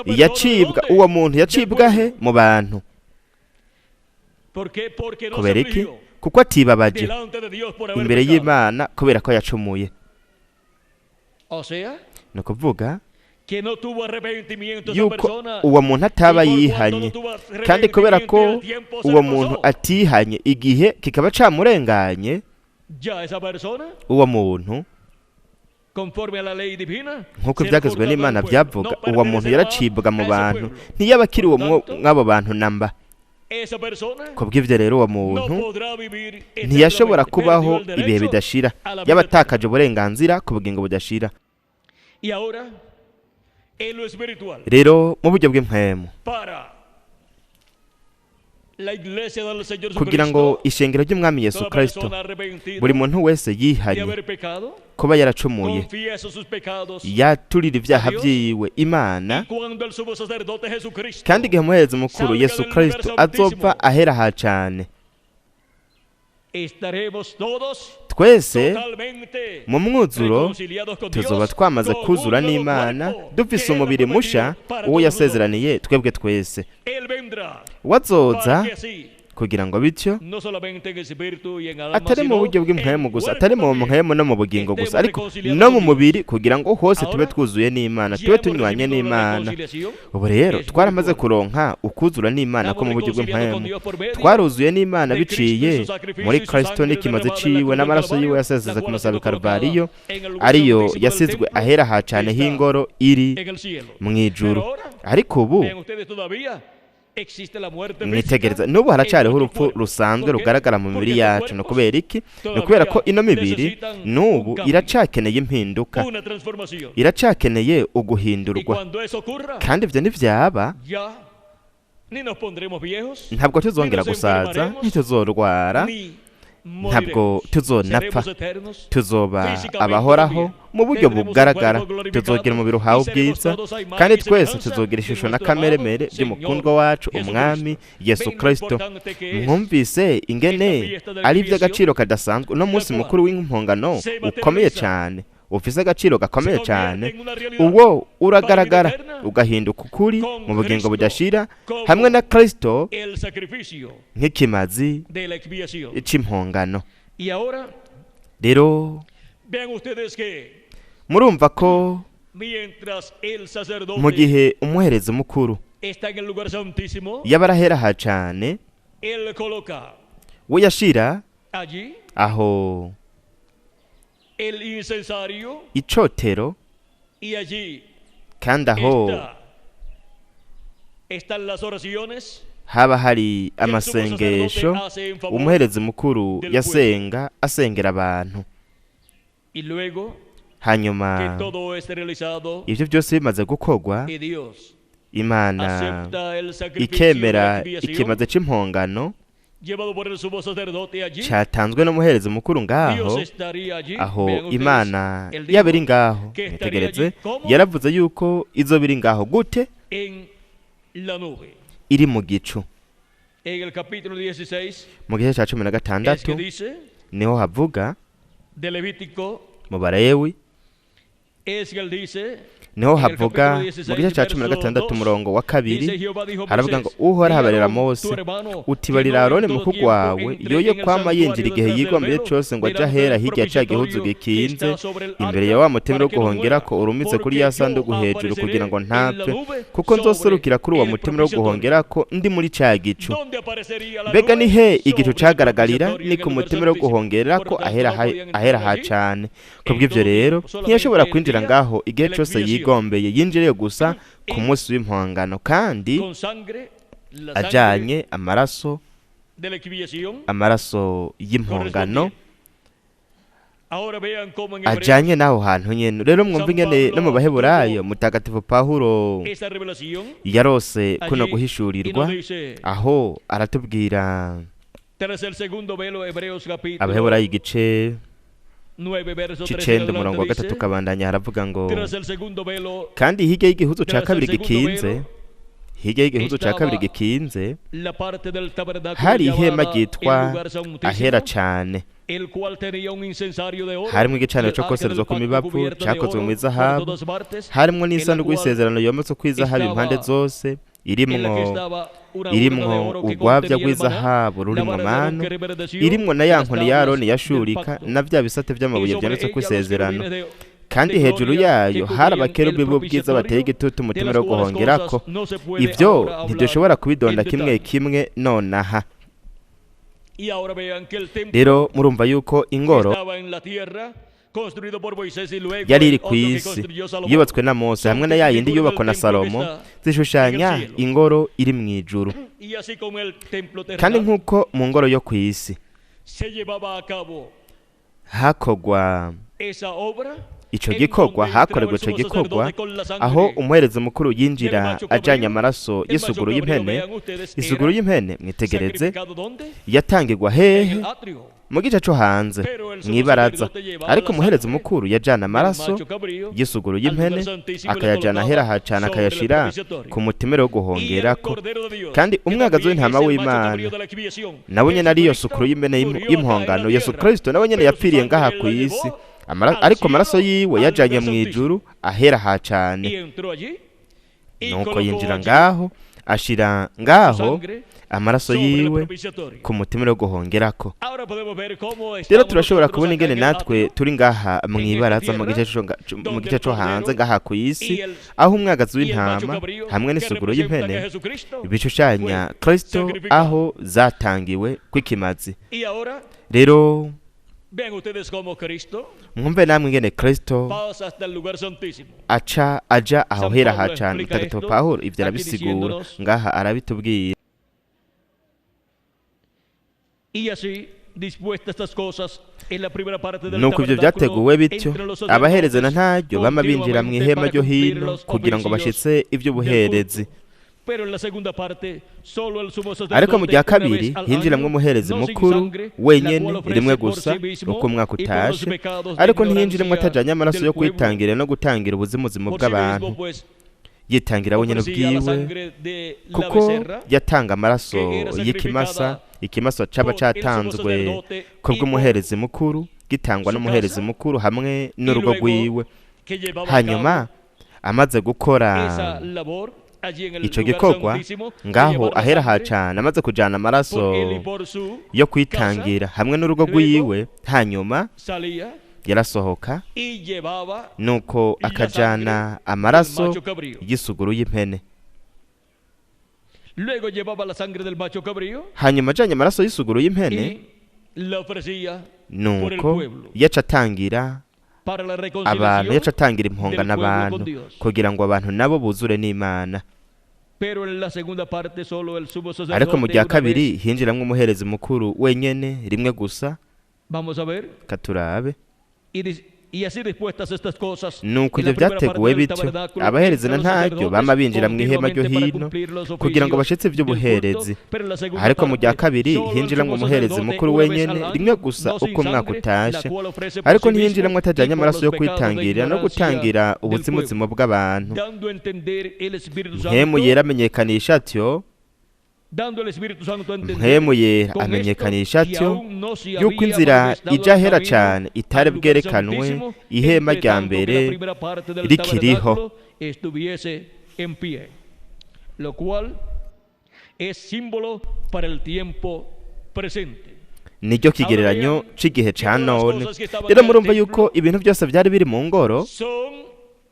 Yacibwa, uwo muntu yacibwa he? Mu bantu. Kubera iki? Kuko atibabaje imbere y'Imana kubera ko yacumuye. Ni ukuvuga yuko uwo muntu ataba yihanye, kandi kubera ko uwo muntu atihanye igihe kikaba camurenganye, uwo muntu nk'uko ivyagezwe n'Imana vyavuga, uwo muntu yaracibwa mu bantu, ntiyaba akiri uwo mw'abo bantu namba. Kubw'ivyo rero uwo muntu ntiyashobora kubaho ibihe bidashira, yabatakaje uburenganzira ku bugingo budashira. Rero mu buryo bw'impwemu, kugira ngo ishengero ry'Umwami Yesu Kristo buri muntu wese yihanye kuba yaracumuye, yaturira ivyaha vyiwe Imana, kandi igihe umuherezi mukuru Yesu Kristo azova ahera ha cane, twese mu mwuzuro tuzoba twamaze kuzura n'Imana, dufise umubiri musha uwo yasezeraniye twebwe twese. Wazoza kugira ngo bityo atari mu buryo bw'impwemu gusa, atari mu mpwemu no mu bugingo gusa, ariko no mu mubiri, kugira ngo hose tube twuzuye n'Imana, tube tunywanye n'Imana. Ubu rero twaramaze kuronka ukuzura n'Imana ko mu buryo bw'impwemu, twaruzuye n'Imana biciye muri Kristo n'ikimaze ciwe n'amaraso yiwe yasezeze ku musaraba Karuvariyo, ariyo yasizwe ahera ha cane h'ingoro iri mw'ijuru. Ariko ubu mwitegereza, n'ubu haracariho urupfu rusanzwe rugaragara mu mibiri yacu. No kubera iki? No kubera ko ino mibiri n'ubu iracakeneye impinduka, iracakeneye uguhindurwa, kandi ivyo nivyaba ntabwo tuzongera gusaza, ntituzorwara, ntabwo tuzonapfa, tuzoba abahoraho mu buryo bugaragara. Tuzogira umubiri uhawe ubwiza, kandi twese tuzogira ishusho na kameremere by'umukundwa wacu Umwami Yesu Kristo. Mwumvise ingene ari ivy'agaciro kadasanzwe uno munsi mukuru w'impongano ukomeye cane, ufise agaciro gakomeye cyane. Uwo uragaragara ugahinduka ukuri mu bugingo budashira hamwe na Kristo nk'ikimazi c'impongano. Rero murumva ko mientras el mu sacerdote gihe umuherezi mukuru está en el lugar santísimo, yaba arahera aha cane él coloca we yashira allí aho el incensario icotero y allí kandi aho están las oraciones haba hari amasengesho umuherezi mukuru yasenga asengera abantu, y luego que hanyuma todo esté realizado ivyo byose bimaze gukorwa y Dios imana acepta el sacrificio de ikemera expiación ikimaze c'impongano llevado por el sumo sacerdote allí. catanzwe n'umuherezi mukuru Dios ngaho estaría allí. aho Vean ustedes, imana él dijo yaba iri ngaho que estaría mwitegereze allí como yaravuze yuko izoba iri ngaho gute en la nube. iri mu gicu. En el capítulo 16 mu gice ca 16 es que dice niho havuga de Levítico, mu Balewi, es que él dice niho en el havuga capítulo mu 16 gice ca verso 16 2, umurongo wa dice kabiri Jehová dijo a haravuga ngo Moisés, uhoraho "Di a abarera Aarón, Mose tu hermano, uti que barira no Aroni en todo mukuru tiempo wawe entre yoyo en el kwama yinjira igihe santuario yigomeye detrás del cose ngo aje velo, ahera delante hirya del ca gihuzu propiciatorio gikinze que está sobre el imbere arca, ya wa mutemere para wo que no guhongerako muera, urumitse kuri porque ya yo sanduku hejuru apareceré kugira ngo en la ntapfe nube kuko sobre nzoserukira kuri uwo el mutemere wo propiciatorio. guhongerako ndi muri ca gicu. ¿Dónde aparecería la Mbega nube? ni he Sobre igicu el cagaragarira propiciatorio ni en ku el lugar mutemere wo santísimo. guhongerako Por tanto, no podían ahera entrar ha allí cane. en Kubw'ivyo todo rero tiempo, ntiyashobora solamente kwinjira el día ngaho igihe de la cose expiación. yigombeye yinjiriye gusa ku munsi w'impongano kandi Con sangre, la sangre ajanye amaraso de la expiación amaraso y'impongano Ahora vean cómo en Hebreos ajanye n'aho hantu nyene. Rero mwumva ingene no mu Baheburayo mutagatifu Pawulo esa revelación yarose kuno allí, y guhishurirwa nos dice, aho aratubwira tras el segundo velo, Hebreos capítulo Abaheburayo igice 9 verso 13 c'icenda en umurongo wa adelante gatatu dice, kabandanya haravuga ngo tras el segundo velo kandi hirya y'igihuzu ca tras el kabiri segundo gikinze velo hirya y'igihuzu ca estaba kabiri gikinze la parte del tabernáculo hari ihema llamada ryitwa el lugar santísimo, ahera cane, el cual tenía un incensario de oro, harimwo igicaniro y co el arca koserezwa del ku pacto mibavu cubierta de cakozwe oro mu por izahabu, todas partes, harimwo en la n'isanduku cual y'isezerano yometswe kw'izahabu impande estaba zose, en la que irimwo estaba una urna de irimwo oro que urwabya contenía el maná, rw'izahabu la rurimwo vara de Aarón manu, que reverdeció, irimwo na y ya las nkoni ya tablas Aroni del yashurika pacto, na vya bisate y vy'amabuye sobre vyanditswe ella los kw'isezerano. querubines Kandi de hejuru gloria yayo que hari cubrían abakerubi el b'ubwiza bateye propiciatorio, igitutu de umutemere las wo cuales guhongerako. cosas no se puede Ivyo ahora hablar ntidyoshobora kubidonda en kimwe detalle. kimwe nonaha. Y ahora vean que el templo Rero murumva yuko ingoro estaba en la tierra, construido por Moisés, y luego yari iri el ku otro que isi construyó Salomón. yubatswe na Mose hamwe na ya yindi yubakwa na Salomo zishushanya ingoro iri mu ijuru. Y así como el templo Kandi terrenal nk'uko mu ngoro yo ku isi se llevaba a cabo hakorwa esa obra, ico en gikorwa, donde hakorerwa entraba ico el sumo gikorwa sacerdote con la sangre aho umuherezi mukuru yinjira del macho ajanye cabrío. amaraso El y'isuguru macho cabrío, y'impene. vean ustedes, Isuguru era y'impene mwitegereze sacrificado ¿dónde? yatangirwa En hehe el atrio. mu gice co hanze Pero el sumo mw'ibaraza, sacerdote llevaba ariko la umuherezi sangre mukuru yajana del amaraso macho cabrío y'isuguru al y'impene lugar santísimo y la akayajana colocaba ahera hacana sobre el akayashira propiciatorio. ku mutemere wo Y el guhongerako. Cordero de Dios, Kandi que umwagazi también w'intama es el macho w'Imana cabrío de la expiación, nawe nyene ariyo Jesucristo sukuru y'imene murió acá en y'impongano. la Yesu tierra, Kristo nawe nyene pero su yapfiriye ngaha sangre ku él la isi, llevó ariko al amaraso cielo, yiwe al yajanye lugar mu ijuru ahera ha y cane. entró allí y Nuko colocó yinjira allí ngaho ashira su ngaho sangre amaraso sobre el yiwe propiciatorio. ku mutemere wo guhongerako. Ahora podemos ver cómo Rero estamos turashobora nosotros kubona acá ingene en el natwe atrio, turi ngaha en mw'ibaraza esta mu tierra, gice mu donde gice el co hanze Cordero ngaha ku isi, y el aho umwagazi y el macho w'intama cabrío hamwe que n'isuguru representan a y'impene Jesucristo bishushanya fue Kristo sacrificado. aho zatangiwe kw'ikimazi. Y ahora Rero vean ustedes cómo Cristo mwumve namwe ingene Kristo pasa hasta el lugar santísimo. aja aho San hera Pablo ha cane. explica Mutagatifu esto Pawulo ivyo aquí arabisigura diciéndonos, ngaha arabitubwira. y así dispuestas estas cosas en la primera parte del nuko ivyo tabernáculo vyateguwe bityo entre los abahereza na sacerdotes ntaryo bama binjira mu ihema ryo hino los kugira ngo oficios bashitse ivy'ubuherezi. Pero en la segunda parte, solo el sumo sacerdote Ariko mu rya una kabiri vez al hinjiramwo año, umuherezi no sin mukuru sangre, wenyene la cual ofrece rimwe por gusa sí mismo uko umwaka y por los utashe, pecados de ariko ignorancia ntiyinjiremwo atajanye amaraso del yo pueblo. kwitangira no gutangira ubuzimuzimo Por sí mismo, bw'abantu, pues, yitangira wenyene ofrecía la ubwiwe sangre de la kuko becerra, yatanga amaraso que era y'ikimasa, sacrificada ikimasa caba por el catanzwe sumo sacerdote kubw'umuherezi mukuru, gitangwa su n'umuherezi casa, mukuru hamwe y n'urugo luego rwiwe. que llevaba a Hanyuma cabo amaze gukora esa labor allí en el ico lugar gikorwa santísimo, de ngaho llevar la ahera ha sangre cane, amaze kujana amaraso por él y por su yo kwitangira hamwe n'urugo Luego, rwiwe, hanyuma salía yarasohoka y llevaba nuko la akajana sangre amaraso del macho cabrío. y'isuguru y'impene. Luego llevaba la sangre del macho cabrío hanyuma ajanye amaraso y'isuguru y'impene y la ofrecía por el nuko pueblo yaca atangira para la abantu, reconciliación yaca atangira imponga del pueblo n'abantu con Dios. kugira ngo abantu nabo buzure n'Imana. Pero en la segunda parte solo el sumo ariko mu sacerdote rya una kabiri vez. hinjiramwo umuherezi mukuru wenyene rimwe gusa. Vamos a ver. Katurabe Y así dispuestas estas cosas, nuko en la ibyo primera byateguwe parte del bityo tabernáculo, abaherezi na entran los ntaryo bama binjira mu ihema ryo continuamente para hino cumplir los kugira ngo oficios bashitse del ivy'ubuherezi. culto, pero en la segunda ariko mu rya parte, kabiri solo el hinjiramwo sumo umuherezi sacerdote mukuru una vez wenyene al año, rimwe gusa no sin uko umwaka sangre, utashe, la cual ofrece por ariko sí ntiyinjiramwo mismo atajanye y por amaraso yo los pecados de kwitangira no ignorancia gutangira del ubuzimuzimo pueblo, bw'abantu. dando a entender el Espíritu mpemu Santo, yera amenyekanisha atyo dando el Espíritu Santo a entender mpemu yera con amenyekanisha esto que atyo aún no se yuko había inzira manifestado ija el hera camino cane itari al lugar bwerekanwe santísimo, ihema entre rya tanto que la mbere primera parte del rikiriho. tabernáculo estuviese en pie, lo cual es símbolo para el tiempo presente. niryo kigereranyo c'igihe ca none. rero murumva yuko ibintu byose byari biri mu ngoro Son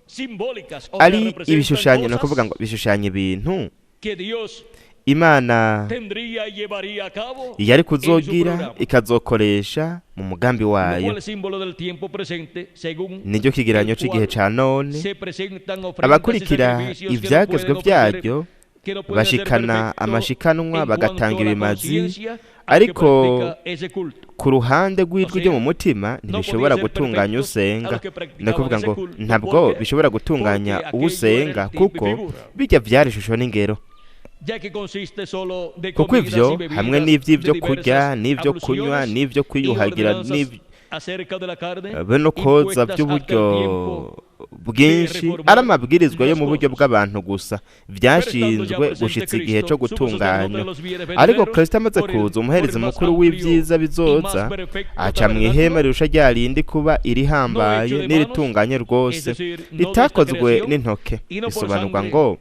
simbólicas, o sea, ari representan ibishushanyo, ni cosas ukuvuga ngo bishushanya ibintu que Dios Imana tendría y llevaría a cabo yari en su kuzogira programa, ikazokoresha mu mugambi lo wayo. cual es símbolo del tiempo presente, según niryo kigereranyo el c'igihe cual ca none. se presentan ofrendas y abakurikira sacrificios que no ivyagezwe pueden ofrecer, byaryo que no pueden ser bashikana perfectos amashikanwa en bagatanga cuanto a la ibimazi, conciencia al que ariko practica ese culto. ku ruhande rw'ijwi ryo mu No mutima podía ntibishobora ser gutunganya perfectos a usenga. los que ni practicaban ukuvuga ese ngo culto, ntabwo porque- bishobora gutunganya porque uwusenga aquello era el tipo y kuko figura. bijya byari ishusho n'ingero, Ya que consiste solo de kuko comidas ivyo y bebidas, hamwe n'ivy'ivyo de kurya diversas n'ivyo kunywa abluciones n'ivyo y kwiyuhagira ordenanzas acerca de la carne, be no koza impuestas by'uburyo hasta el tiempo bwinshi, reformar ari amabwirizwa yo mu las buryo cosas. bw'abantu gusa byashinzwe gushitsa igihe cyo gutunganywa. ariko Kristo amaze kuza, umuherezi mukuru w'ivyiza bizoza aca mu ihema rirusha rya rindi kuba irihambaye n'iritunganye rwose, ritakozwe n'intoke, risobanurwa ngo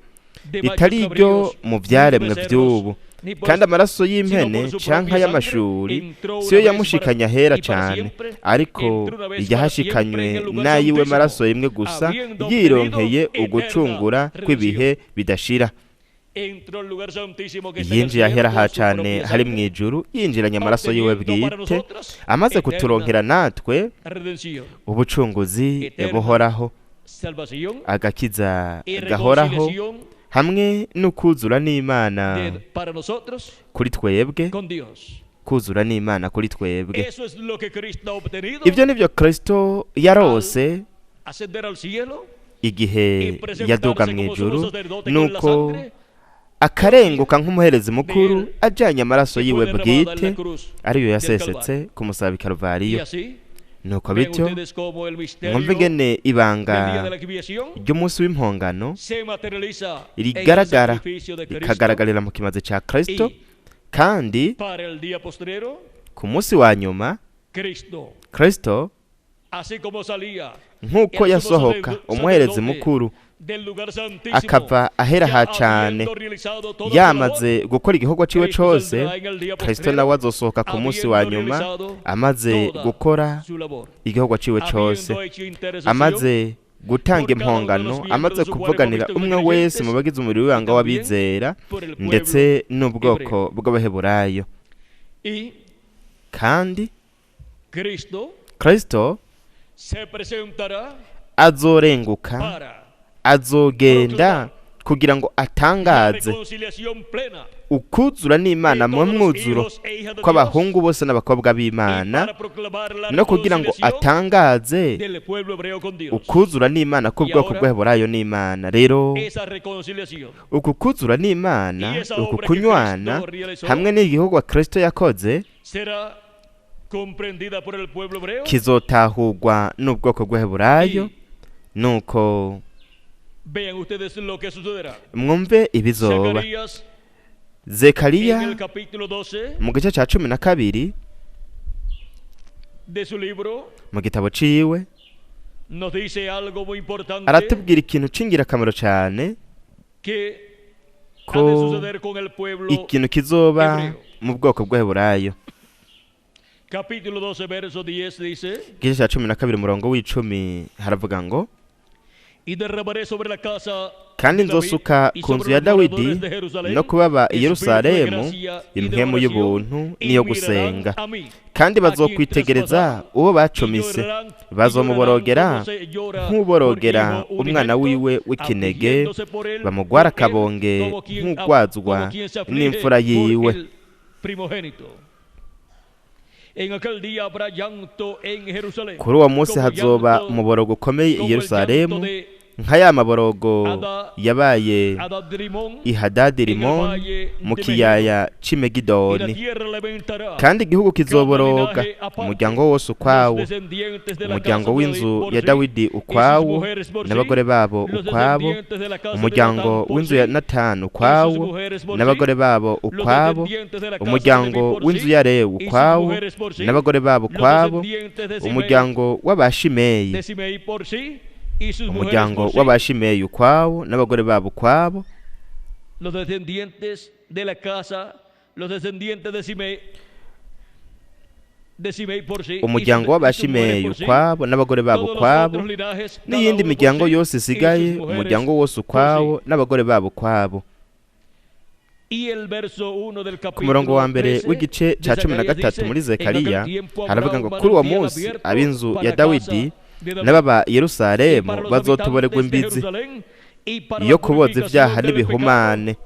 ritari iryo mu vyaremwe vy'ubu. kandi amaraso y'impene canka y'amashuri siyo yamushikanya ahera cane, ariko yahashikanywe n'ayiwe maraso rimwe gusa, yironkeye ugucungura kw'ibihe bidashira. yinjiye ahera ha cane hari mu ijuru, yinjiranye amaraso yiwe bwite, amaze kuturonkera natwe ubucunguzi buhoraho, agakiza gahoraho, hamwe n'ukuzura n'Imana kuri twebwe, kuzura n'Imana kuri twebwe. Ibyo nibyo Kristo yarose igihe yaduga mu ijuru, nuko akarenguka nk'umuherezi mukuru ajanye amaraso yiwe bwite, ariyo yasesetse ku musaraba i Kaluvariyo. nuko bityo mwumve ingene ibanga ry'umunsi w'impongano rigaragara, rikagaragarira mu kimazi ca Kristo, kandi ku munsi wa nyuma Kristo nk'uko yasohoka umuherezi mukuru akava ahera ha cane yamaze gukora igikorwa ciwe cose, Kristo nawe azosohoka ku munsi wa nyuma amaze gukora igikorwa ciwe cose, amaze gutanga impongano, amaze kuvuganira umwe wese mu bagize umubiri w'ibanga w'abizera ndetse n'ubwoko bw'abaheburayo. kandi Kristo azorenguka, azogenda kugira ngo atangaze ukuzura n'Imana mu mwuzuro kw'abahungu bose n'abakobwa b'Imana, no kugira ngo atangaze ukuzura n'Imana k'ubwoko bw'Abaheburayo n'Imana. Rero uku kuzura n'Imana, uku kunywana hamwe n'igikorwa Kristo yakoze kizotahurwa n'ubwoko bw'Abaheburayo. nuko mwumve ibizoba. Zekariya mu gice ca 12 mu gitabo ciwe aratubwira ikintu c'ingirakamaro cane, ko ikintu kizoba mu bwoko bw'Abaheburayo. capítulo 12, verso 10 dice, igice cya 12 umurongo w'icumi haravuga ngo, y derramaré sobre la casa kandi de David nzosuka y ku sobre nzu ya los dawidi moradores de Jerusalén no kubaba i espíritu de yerusalemu gracia y de impwemu oración, y'ubuntu y n'iyo mirarán gusenga, a mí, kandi a quien bazokwitegereza traspasaron, uwo y bacomise, llorarán, y bazomuborogera llorarán como se llora nk'uborogera por hijo umwana unigénito, wiwe w'ikinege, afligiéndose por él, bamugwara por él, akabonge como quien nk'ugwazwa se aflige n'imfura por yiwe. el primogénito. En aquel día habrá llanto en Jerusalén, Kuri uwo munsi como hazoba llanto, umuborogo ukomeye i como el yerusalemu llanto de nka ya maborogo yabaye Adadrimón i hadadirimoni mu kiyaya y c'imegidoni, la tierra lamentará. kandi igihugu kizoboroga, umuryango wose ukwawo, umuryango w'inzu ya dawidi ukwawo n'abagore babo ukwabo, umuryango w'inzu ya natani ukwawo n'abagore babo ukwabo, umuryango w'inzu ya lewi ukwawo n'abagore babo ukwabo, umuryango w'abashimeyi, de Simei por sí y sus mujeres umuryango por sí, w'abashimeyi ukwawo n'abagore babo ukwabo, los descendientes de la casa, los descendientes de Simei por sí, umuryango w'abashimeyi ukwabo n'abagore babo ukwabo, n'iyindi miryango yose isigaye umuryango wose ukwawo n'abagore babo ukwabo. Ku murongo wa mbere w'igice cya 13 muri Zekariya haravuga ngo, kuri uwo munsi ab'inzu ya dawidi n'ababa yerusalemu bazotoborerwa imbizi yo kuboza ibyaha n'ibihumane.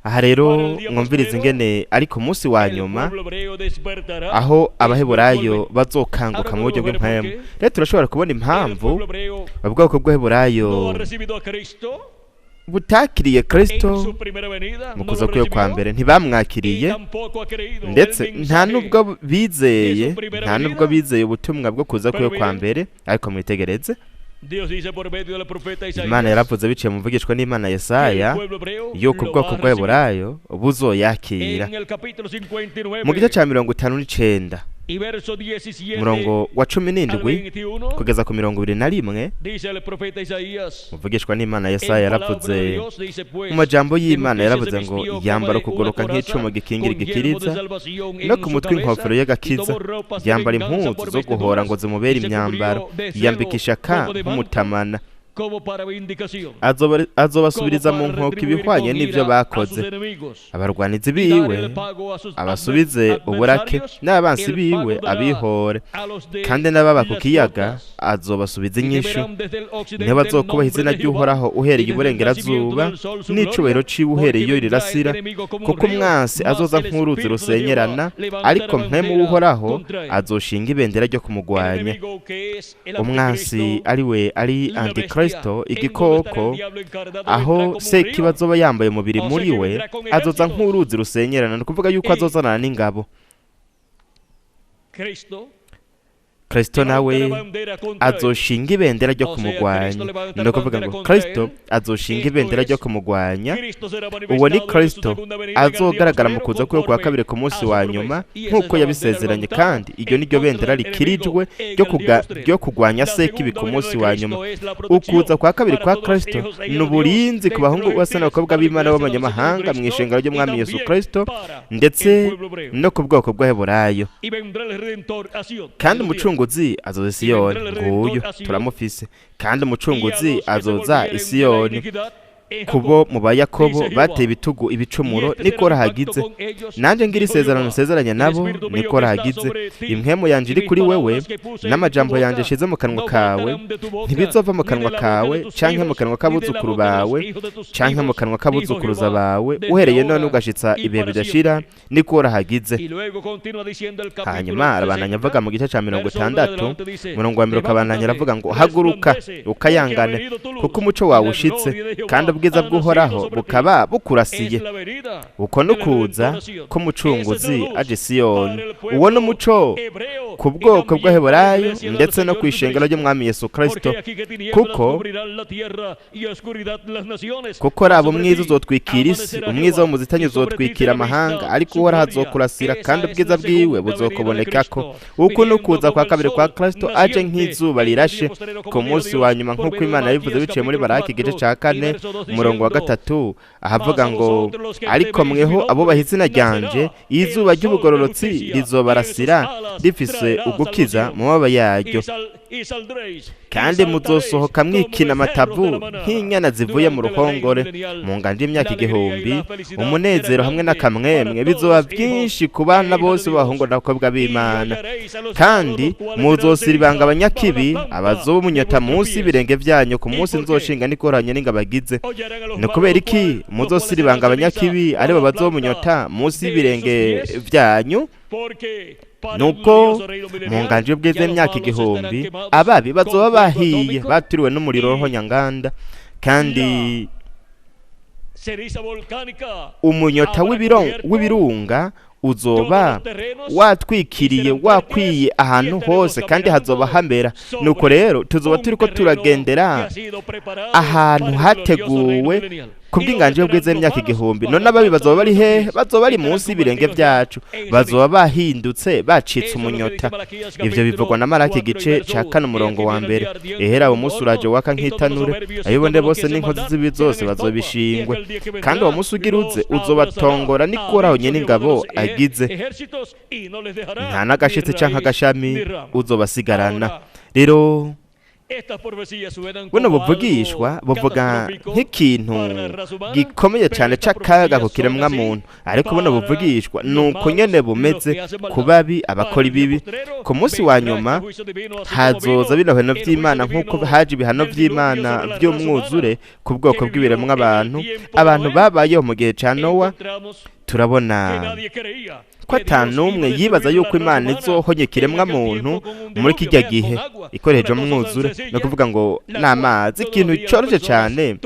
Aha rero mwumviriza ingene ari ku munsi wa nyuma aho abaheburayo bazokanguka mu buryo bw'impwemu. Rero turashobora kubona impamvu ubwoko bw'abaheburayo butakiriye Kristo mu kuza kwiwe kwa mbere, ntibamwakiriye, ndetse nta nubwo bizeye ubutumwa bwo kuza kwiwe kwa mbere. Ariko mwitegereze, Imana yaravuze biciye mu mvugishwa n'Imana Yesaya yuko ubwoko bw'abaheburayo buzoyakira. Mu gice cya 59 murongo wa 17 kugeza ku 21 muvugishwa n'Imana Yesaya yaravuze mu majambo y'Imana, yaravuze ngo, yambara ukugoroka nk'icumu gikingira igikiriza, no ku mutwe inkofero y'agakiza, yambara impuzu zo guhora ngo zimubere imyambaro, yambika ishaka nk'umutamana, azobasubiriza mu nkoko ibihwanye n'ibyo bakoze, abarwanizi biwe abasubize uburake, n'abansi biwe abihore, kandi n'ababa ku kiyaga azobasubiza inyishu. Niho bazokubaha izina ry'Uhoraho uhereye iburengerazuba, n'icubahiro ciwe uhereye iyo rirasira, kuko umwansi azoza nk'uruzi rusenyerana, ariko mpwemu w'Uhoraho azoshinga ibendera ryo kumugwanya. Umwansi ari Antikristo, igikoko, aho Sekibi azoba yambaye umubiri muri we, azoza nk'uruzi rusenyerana, ni ukuvuga yuko azozanana n'ingabo. Kristo nawe azoshinga ibendera ryo kumugwanya, ni ukuvuga ngo Kristo azoshinga ibendera ryo kumugwanya. Uwo ni Kristo azogaragara mu kuza kwiwe kwa kabiri ku munsi wa nyuma nk'uko yabisezeranye, kandi iryo ni ryo bendera rikirijwe ryo kugwanya Sekibi ku munsi wa nyuma. Ukuza kwa kabiri kwa Kristo ni uburinzi ku bahungu bose n'abakobwa b'Imana b'abanyamahanga mu ishengero ry'Umwami Yesu Kristo, ndetse no ku bwoko bw'abaheburayo. Kandi umucunguzi azoza i Siyoni, nguyu turamufise, kandi umucunguzi azoza i Siyoni. Kubo mu bayakobo bateye ibitugu ibicumuro, niko rahagize. Nanje ngira isezerano nsezeranya nabo, niko rahagize. Impwemu yanje iri kuri wewe, n'amajambo yanje ashize mu kanwa kawe, ntibizova mu kanwa kawe, canke mu kanwa k'abuzukuru bawe, canke mu kanwa k'abuzukuruza bawe, uhereye none ugashitsa ibihe bidashira, niko rahagize. Hanyuma arabandanya avuga mu gice cya 60 murongo wa 1 ukabandanya aravuga ngo, haguruka ukayangane, kuko umuco wawe ushitse, kandi ubwiza bw'Uhoraho bukaba bukurasiye. Uko nukuza ko mucunguzi aje Siyoni. Uwo n'umuco ku bwoko bw'abaheburayo, ndetse no ku ishengero ry'Umwami Yesu Kristo, kuko raba umwiza uzotwikira isi, umwiza w'umuzitanye uzotwikira amahanga, ariko Uhoraho azokurasira, kandi ubwiza bwiwe buzokubonekako. Uko nukuza kwa kabiri kwa Kristo aje nk'izuba rirashe ku munsi wa nyuma, nk'uko Imana yabivuze biciye muri Baraki igice cya 4 umurongo wa 3 ahavuga ngo ariko mweho abubaha izina ryanje izuba ry'ubugororotsi rizobarasira rifise ugukiza mu mababa yaryo, kandi muzosohoka mwikina amatavu nk'inyana zivuye mu ruhongore mu nganje y'imyaka 1000. Umunezero hamwe n'akamwemwe bizoba byinshi ku bana bose b'abahungu n'abakobwa b'Imana, kandi muzosiribanga abanyakibi abazoba umunyota munsi y'ibirenge byanyu ku munsi nzoshinga nikoranye n'ingabagize. Ni kubera iki muzosiribanga abanyakibi aribo bazoba umunyota munsi y'ibirenge byanyu? Nuko mu nganje y'ubwiza y'imyaka 1000 ababi bazoba bahiye baturiwe n'umuriro w'ihonyanganda, kandi umunyota w'ibirunga uzoba watwikiriye wakwiye ahantu hose, kandi hazoba hamera. Nuko rero tuzoba turiko turagendera ahantu hateguwe kubw'inganje y'ubwiza y'imyaka 1000. None ababi bazoba bari hehe? Bazoba bari munsi y'ibirenge byacu, bazoba bahindutse bacitse umunyota. Ivyo bivugwa na Malaki igice ca 4 umurongo wa 1. Ehera uwo munsi uraje waka nk'itanure, ayibonde bose n'inkozi z'ibi zose bazobishingwe, kandi uwo munsi ugiruze uzobatongora nikoraho nyene ingabo agize, nta n'agashitsi canke agashami uzobasigarana. Rero buno buvugishwa buvuga nk'ikintu gikomeye cyane c'akaga ku kiremwa muntu, ariko buno buvugishwa nuko nyene bumeze ku babi abakora ibibi. Ku munsi wa nyuma hazoza ibihano vy'Imana nk'uko haje ibihano vy'Imana vy'umwuzure ku bwoko bw'ibiremwa abantu babayeho mu gihe ca Nowa. Turabona ko atanumwe yibaza yuko Imana izohonye kiremwa muntu muri kijya gihe ikoreje mu mwuzure, no kuvuga ngo n'amazi ikintu cyoroje cyane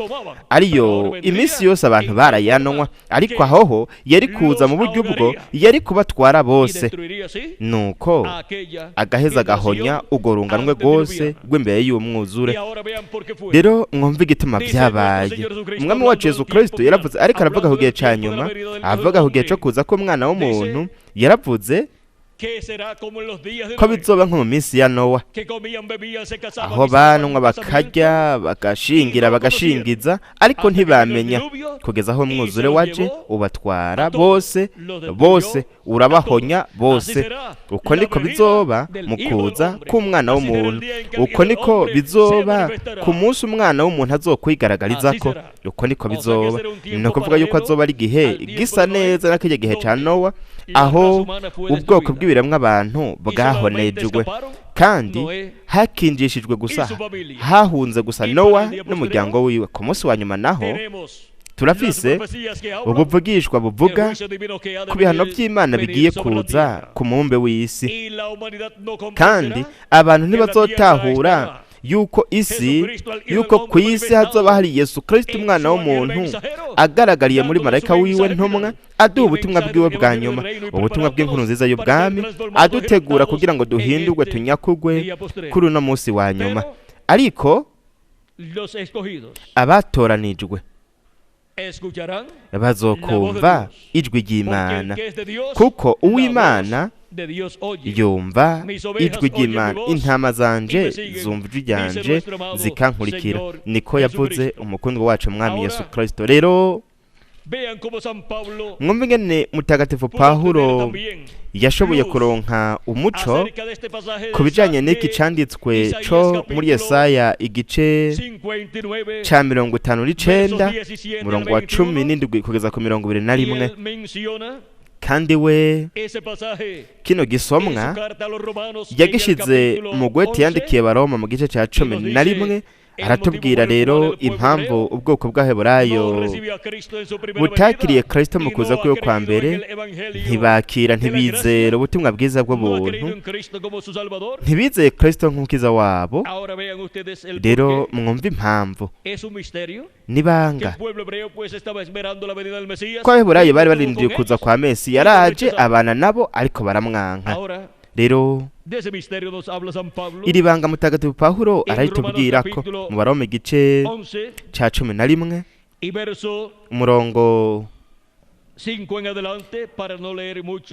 ariyo iminsi yose abantu barayanwa, ariko ahoho yari kuza mu buryo ubwo yari kubatwara bose, nuko agaheza gahonya ugorunganwe rwose rw'imbere y'umwuzure. Rero mwumva igituma byabaye. Umwami wacu Yesu Kristo yaravuze, ariko aravuga ku gihe ca nyuma, avuga ku gihe cyo kuza k'umwana w'umuntu, yaravuze ko bizoba nko mu minsi ya Nowa, aho banwa bakarya bagashingira bagashingiza, ariko ntibamenya, kugeza aho umwuzure waje ubatwara bose urabahonya bose. Uko niko bizoba mu kuza k'umwana w'umuntu, uko niko bizoba ku munsi umwana w'umuntu azokwigaragarizako, uko niko bizoba. Ni ukuvuga yuko azoba ari igihe gisa neza n'akijya gihe ca Nowa, aho ubwoko bw'ibiremwa abantu bwahonejwe, kandi hakinjishijwe gusa, hahunze gusa Nowa n'umuryango wiwe. Ku munsi wa nyuma naho turafise ubuvugishwa buvuga ku bihano by'Imana bigiye kuza ku mubumbe w'isi, kandi abantu ntibazotahura yuko ku isi hazoba hari Yesu Kristo umwana w'umuntu agaragariye muri marayika wiwe ntumwa, aduha ubutumwa bwiwe bwa nyuma, ubutumwa bw'inkuru nziza y'ubwami, adutegura kugira ngo duhindurwe tunyakugwe kuri uno munsi wa nyuma. Ariko abatoranijwe bazokumva ijwi ry'Imana, kuko uw'Imana yumva ijwi ry'Imana. Intama zanje zumva ijwi ryanje zikankurikira, niko yavuze umukundwa wacu mwami Yesu Kristo. Rero mwumve ingene mutagatifu Pawulo yashoboye kuronka umuco ku bijanye n'iki canditswe co muri Yesaya igice ca 59 murongo wa 17 kugeza ku 21. Kandi we kino gisomwa yagishize mu gwete yandikiye Baroma mu gice ca 11. Aratubwira rero impamvu ubwoko bw'Aheburayo butakiriye Kristo mu kuza kwiwe kwa mbere, ntibakira ntibizera ubutumwa bwiza bw'ubuntu, ntibizeye Kristo nk'umukiza wabo. Rero mwumva impamvu nibanga ko Abaheburayo bari barindiriye kuza kwa Mesi, yaraje abana nabo ariko baramwanka. Rero iri banga mutagatifu Pawulo araritubwira ko mu Baroma igice ca 11 umurongo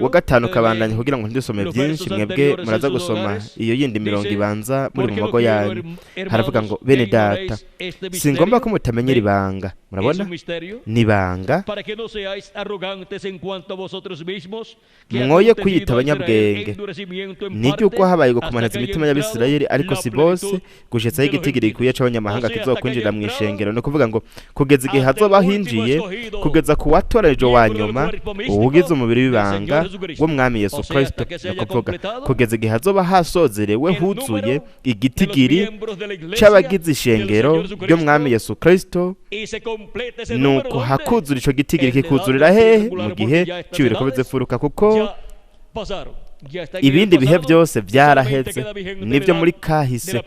wa gatanu kabandanya kugira ngo ndisome byinshi mwebwe muraza gusoma iyo yindi mirongo ibanza muri mu mago yanyu. Haravuga ngo bene data singomba ko mutamenyera ibanga. Murabona ni ibanga, mwoye kwiyita abanyabwenge. Nijye uko habaye gukomanaza imitima y'Abisirayeli, ariko si bose, gushitsaho igitigiri gikwiye c'abanyamahanga kizokwinjira mu ishengero. Ni ukuvuga ngo kugeza igihe hazoba hinjiye, kugeza ku watoranijwe wa nyuma, uwugize umubiri w'ibanga w'umwami Yesu Kristo. Ni ukuvuga kugeza igihe hazoba hasozerewe huzuye igitigiri c'abagize ishengero ry'umwami Yesu Kristo. Nuko hakuzura ico gitigiri, kikuzurira hehe? Mu gihe cy'ibireko bizefuruka, kuko ibindi bihe byose byaraheze, nibyo muri kahise.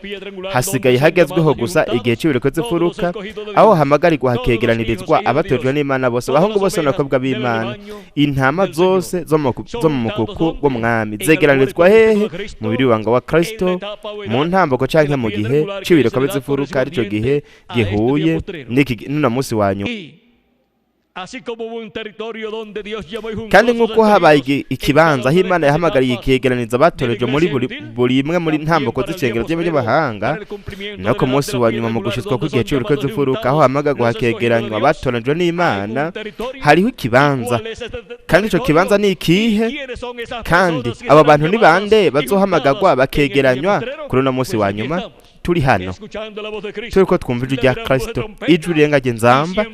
Hasigaye hagezweho gusa igihe cy'ibireko bizefuruka, aho hamagarirwa hakegeranirizwa abatojwe n'Imana bose, abahungu bose n'abakobwa b'Imana. Intama zose zo mu mukuku w'umwami zegeranirizwa hehe? Mu mubiri w'ibanga wa Kristo, mu ntambuko canke mu gihe cy'ibireko bizefuruka, arico gihe gihuye n'uno munsi wa nyuma. Kandi nk'uko habaye ikibanza aho Imana yahamagariye ikegeraniza abatoreje muri buri imwe muri ntambuko z'icengero ry'abanyamahanga, nako munsi wa nyuma mu gushitswa kw'igihe cy'ibireko bizefuruka, aho hamagarwa hakegeranywa abatorejwe n'Imana, hariho ikibanza. Kandi ico kibanza ni ikihe? Kandi aba bantu ni bande bazohamagarwa bakegeranywa kuri uno munsi wa nyuma? Turi hano turiko twumva ijwi rya Kristo, ijwi rirengaje nzamba,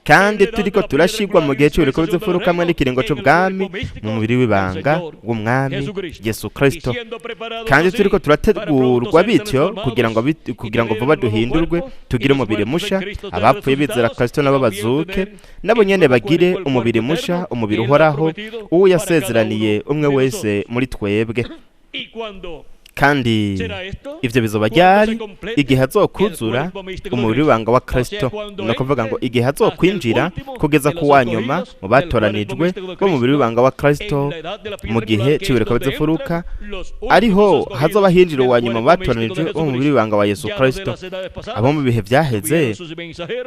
kandi turiko turashigwa mu gihe cy'ibireko bizefuruka hamwe n'ikiringo c'ubwami mu mubiri w'ibanga w'umwami Yesu Kristo. Kandi turiko turategurwa bityo kugira ngo vuba duhindurwe, tugire umubiri musha. Abapfuye bizera Kristo nabo bazuke, nabo nyene bagire umubiri musha, umubiri uhoraho, uwo yasezeraniye umwe wese muri twebwe. Kandi ivyo bizoba ryari? Igihe azokuzura umubiri w'ibanga wa Kristo. Ni ukuvuga ngo igihe azokwinjira kugeza ku wa nyuma mu batoranijwe bo mu mubiri w'ibanga wa Kristo mu gihe cy'ibireko bizefuruka, ariho hazoba hinjira uwa nyuma mu batoranijwe bo mu mubiri w'ibanga wa Yesu Kristo. Abo mu bihe byaheze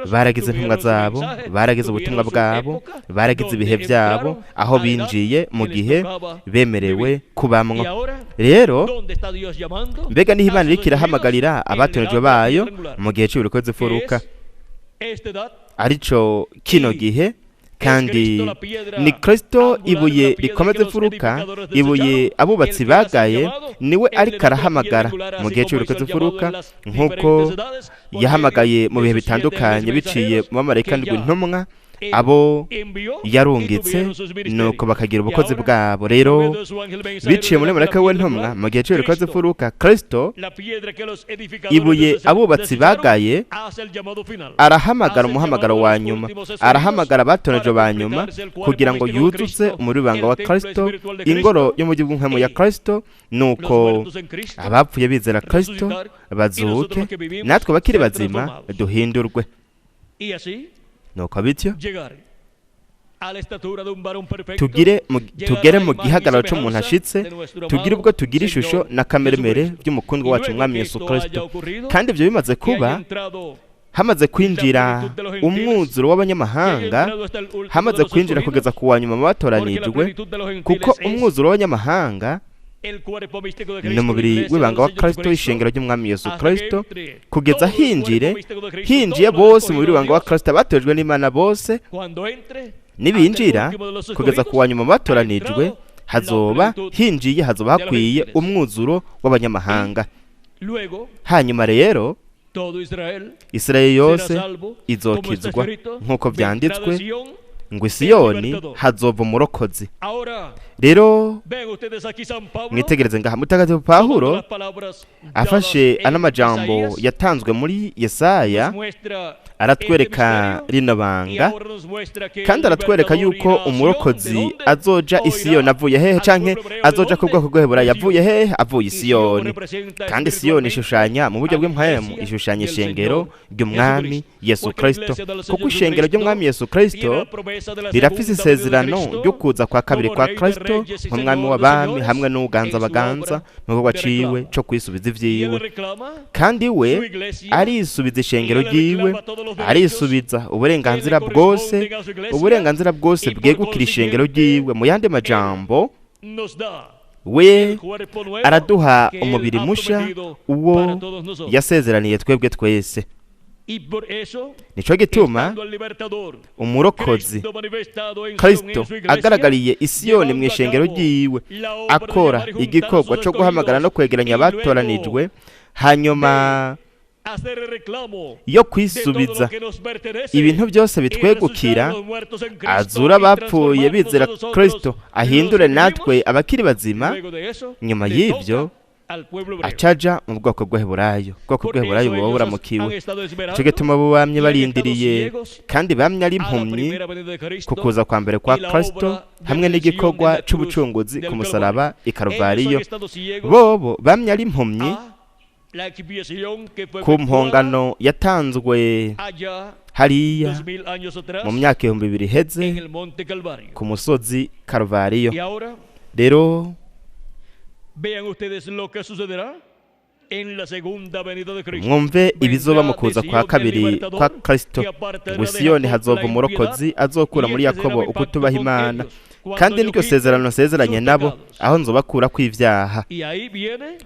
baragize intumwa zabo, baragize ubutumwa bwabo, baragize ibihe byabo, aho binjiye mu gihe bemerewe kubamwo. Rero mbega niho Imana iriko irahamagarira abatoranijwe bayo mu gihe cy'ibireko bizefuruka, arico kino gihe. Kandi ni Kristo ibuye rikomeze furuka, ibuye abubatsi bagaye, niwe ariko arahamagara mu gihe cy'ibireko bizefuruka, nk'uko yahamagaye mu bihe bitandukanye biciye mu bamarayika n'intumwa abo yarungitse, nuko bakagira ubukozi bwabo. Rero biciye muri marayika w'intumwa mu gihe cy'ibireko bizefuruka, Kristo ibuye abubatsi bagaye arahamagara umuhamagaro wa nyuma, arahamagara abatoranijwe ba nyuma kugira ngo yuzuze umubiri w'ibanga wa Kristo, ingoro y'umujyi w'inkemu ya Kristo. Nuko abapfuye bizera Kristo bazuke, natwe bakiri bazima duhindurwe. Nuko bityo tugere mu gihagararo c'umuntu ashitse, tugire ubwo tugira ishusho na kameremere by'umukundwa wacu umwami Yesu Kristo. Kandi ibyo bimaze kuba, hamaze kwinjira umwuzuro w'abanyamahanga, hamaze kwinjira kugeza ku wa nyuma mu batoranijwe, kuko umwuzuro w'abanyamahanga ni umubiri w'ibanga wa Kristo, ishengero ry'umwami Yesu Kristo, kugeza hinjiye bose mu mubiri w'ibanga wa Kristo, abatojwe n'Imana bose. Nibinjira kugeza ku wa nyuma batoranijwe, hazoba hakwiye umwuzuro w'abanyamahanga. Hanyuma rero Israeli yose izokizwa, nk'uko byanditswe ngo Siyoni hazova umurokozi. Rero mwitegereze ngaha mutagatifu Pawulo afashe ano majambo yatanzwe muri Yesaya, aratwereka rino banga, kandi aratwereka yuko umurokozi azoja i Siyoni. Avuye hehe? Canke azoja ku bwoko bw'Eheburayi. Avuye hehe? Avuye i Siyoni. Kandi Siyoni ishushanya mu buryo bw'impwemu, ishushanya ishengero ry'umwami Yesu Kristo, kuko ishengero ry'umwami Yesu Kristo rirafise isezerano ryo kuza kwa kabiri kwa Kristo, kristo nk'umwami w'abami hamwe n'uganza abaganza mu gikorwa ciwe co kwisubiza ivyiwe, kandi we arisubiza ishengero ryiwe, arisubiza uburenganzira bwose bwegukira ishengero ryiwe. Mu yandi majambo, we araduha umubiri musha uwo yasezeraniye twebwe twese. Nico gituma umurokozi Kristo agaragariye Isiyoni mu ishengero ryiwe akora igikorwa cyo guhamagara no kwegeranya abatoranijwe, hanyuma yo kwisubiza ibintu byose bitwegukira, azura abapfuye bizera Kristo, ahindure natwe abakiri bazima. Nyuma y'ibyo acaja mu bwoko bw'Eheburayo. Ubwoko bw'Eheburayo buba buramukiwe. Ico gituma bo bamye barindiriye kandi bamye ari impumyi ku kuza kwa mbere kwa Kristo hamwe n'igikorwa c'ubucunguzi ku musaraba i Karuvariyo. Bobo bamye ari impumyi ku mpongano yatanzwe hariya mu myaka 2000 iheze ku musozi Karuvariyo. Rero mwumve ibizoba mu kuza kwa kabiri kwa Kristo. Ngo Siyoni hazova umurokozi azokura muri Yakobo ukutubaha Imana, kandi niryo sezerano nsezeranye nabo, aho nzobakura kw'ivyaha.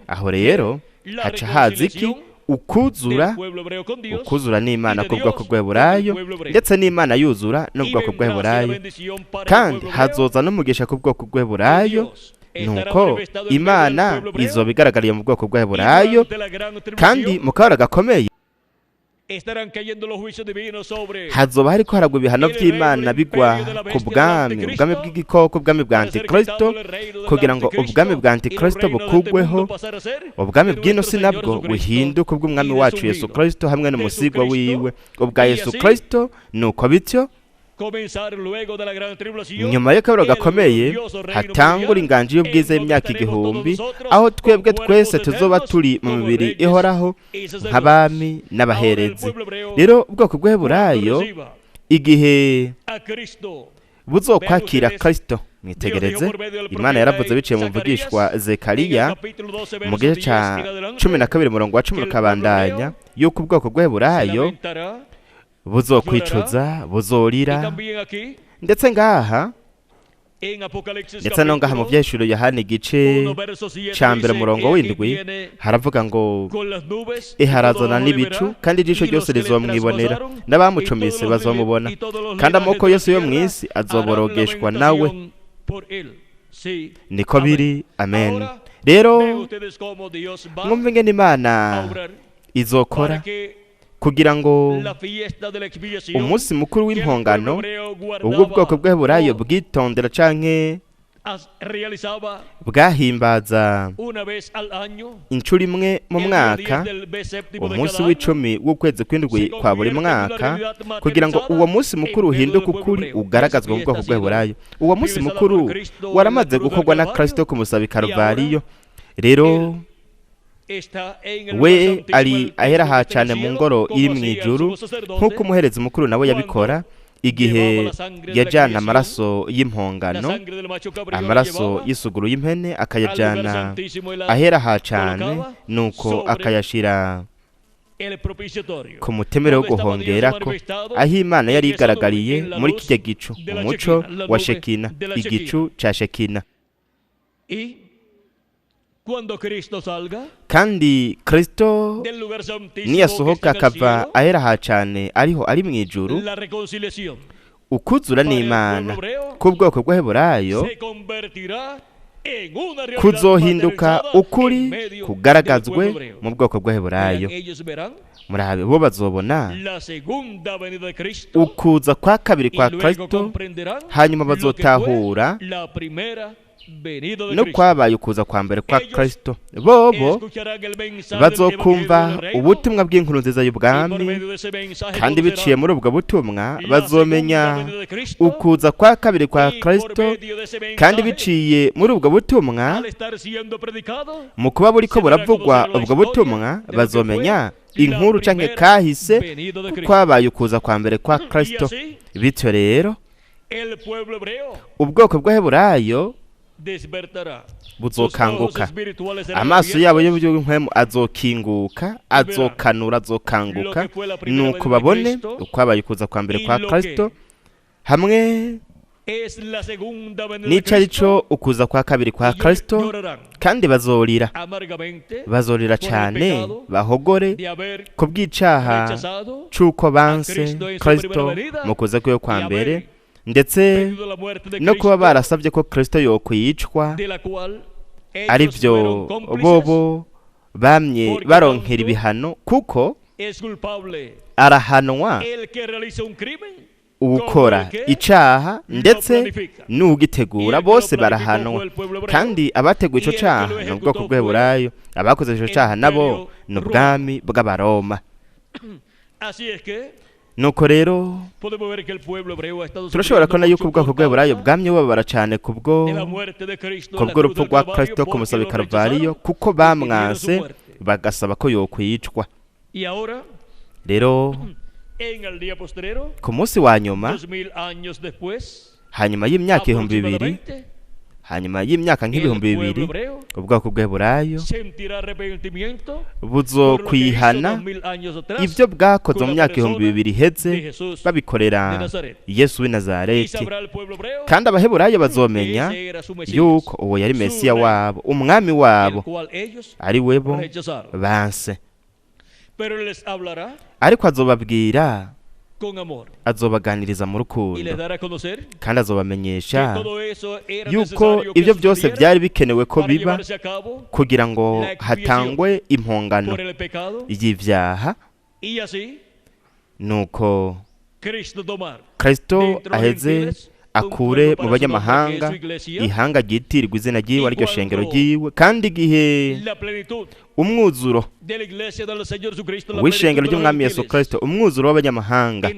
Aho rero haca haza iki? Ukuzura n'Imana ku bwoko bw'Eheburayo, ndetse n'Imana yuzura n'ubwoko bw'Eheburayo, kandi hazoza n'umugisha ku bwoko bw'Eheburayo. Nuko Imana izoba igaragariye mu bwoko bw'Eheburayo, kandi mu kabara gakomeye hazoba hariko haragwa ibihano vy'Imana bigwa ku ubwami bw'igikoko, ubwami bwa Antikristo, kugira ngo ubwami bwa Antikristo bukugweho, ubwami bw'ino si nabwo buhinduke ubw'umwami wacu Yesu Kristo hamwe n'umusigwa wiwe. Ubwa Yesu Kristo nuko bityo nyuma y'akabaro gakomeye hatangura inganji y'ubwiza y'imyaka 1000, aho twebwe twese tuzoba turi mu mibiri ihoraho nk'abami n'abaherezi. Rero ubwoko bw'Eheburayo igihe buzokwakira Kristo, mwitegereze, Imana yaravuze biciye mu mvugishwa Zekariya mu gice ca 12 murongo wa 10 kabandanya yuko ubwoko bw'Eheburayo buzokwicuza, buzorira. Ndetse ngaha no ngaha mu vyeshuro Yohana igice ca 1 murongo w'indwi haravuga ngo harazana n'ibicu, kandi ijisho ryose rizomwibonera, n'abamucumise bazomubona, kandi amaboko yose yo mw'isi azoborogeshwa nawe. Niko biri. Amen. Rero mwumve ngene Imana izokora kugira ngo umunsi mukuru w'impongano ubwo bwoko bw'Eheburayo bwitondera canke bwahimbaza incuro imwe mu mwaka, umunsi w'icumi w'ukwezi kw'indwi kwa buri mwaka, kugira ngo uwo munsi mukuru uhinduke ukuri ugaragazwe mu bwoko bw'Eheburayo. Uwo munsi mukuru waramaze gukorwa na Kristo ku musaraba i Karuvariyo. Rero we ari ahera cyane mu ngoro iri mu ijuru, nk'uko umuherezi mukuru nawe yabikora igihe yajyana amaraso y'impongano, amaraso y'isuguru y'impene, akayajyana ahera cyane, nuko akayashira ku mutemere wo guhongera ko, aho Imana yari igaragariye muri kijya gicu, umuco wa Shekina, igicu ca Shekina. Kandi Kristo niyasohoka akava ahera cyane ariho ari mu ijuru, ukuzura n'Imana ku bwoko bw'Eheburayo kuzohinduka ukuri kugaragazwe mu bwoko bw'Eheburayo. Murabe bo bazobona ukuza kwa kabiri kwa Kristo, hanyuma bazotahura no kwabaye ukuza kwa mbere kwa Kristo. Bobo bazokumva ubutumwa bw'inkuru nziza y'ubwami, kandi biciye muri ubwo butumwa bazomenya ukuza kwa kabiri kwa Kristo, kandi biciye muri ubwo butumwa, mu kuba buriko buravugwa ubwo butumwa, bazomenya inkuru canke kahise kwabaye ukuza kwa mbere kwa Kristo. Bityo rero ubwoko bw'Eheburayo buzokanguka, amaso yabo y'ubury'inkwemu azokinguka, azokanura, azokanguka, nuko babone uko habaye ukuza kwa mbere kwa Kristo hamwe n'icyo ari cyo ukuza kwa kabiri kwa Kristo, kandi bazorira cyane, bahogore ku bw'icaha c'uko banse Kristo mu kuza kwiwe kwa mbere, ndetse no kuba barasabye ko Kristo yokwicwa, ari byo bobo bamye baronkera ibihano, kuko arahanwa ukora icaha ndetse n'ugitegura, bose barahanwa. Kandi abateguye ico caha ni ubwoko bw'Eburayo, abakoze ico caha nabo ni ubwami bw'Abaroma. Nuko rero turashobora kubona yuko ubwoko bw'Eburayo bwamye bubabara cyane kubw'urupfu rwa Kristo ku musaraba Karuvariyo, kuko bamwanse bagasaba ko yokwicwa. Rero ku munsi wa nyuma, hanyuma y'imyaka 2000, hanyuma y'imyaka nk'ibihumbi 2000, ubwoko bw'Eburayo buzokwihana ibyo bwakoze mu myaka 2000 iheze babikorera Yesu w'i Nazareti. Kandi Abaheburayo bazomenya yuko uwo yari Mesiya wabo, umwami wabo, ari webo banse. Ariko azobabwira, azobaganiriza mu rukundo, kandi azobamenyesha yuko ibyo byose byari bikenewe ko biba kugira ngo hatangwe impongano y'ibyaha, nuko Kristo aheze akure mu banyamahanga ihanga ryitirirwa izina ryiwe, ariryo shengero ryiwe. Kandi igihe umwuzuro w'ishengero ry'umwami Yesu Kristo, umwuzuro w'abanyamahanga,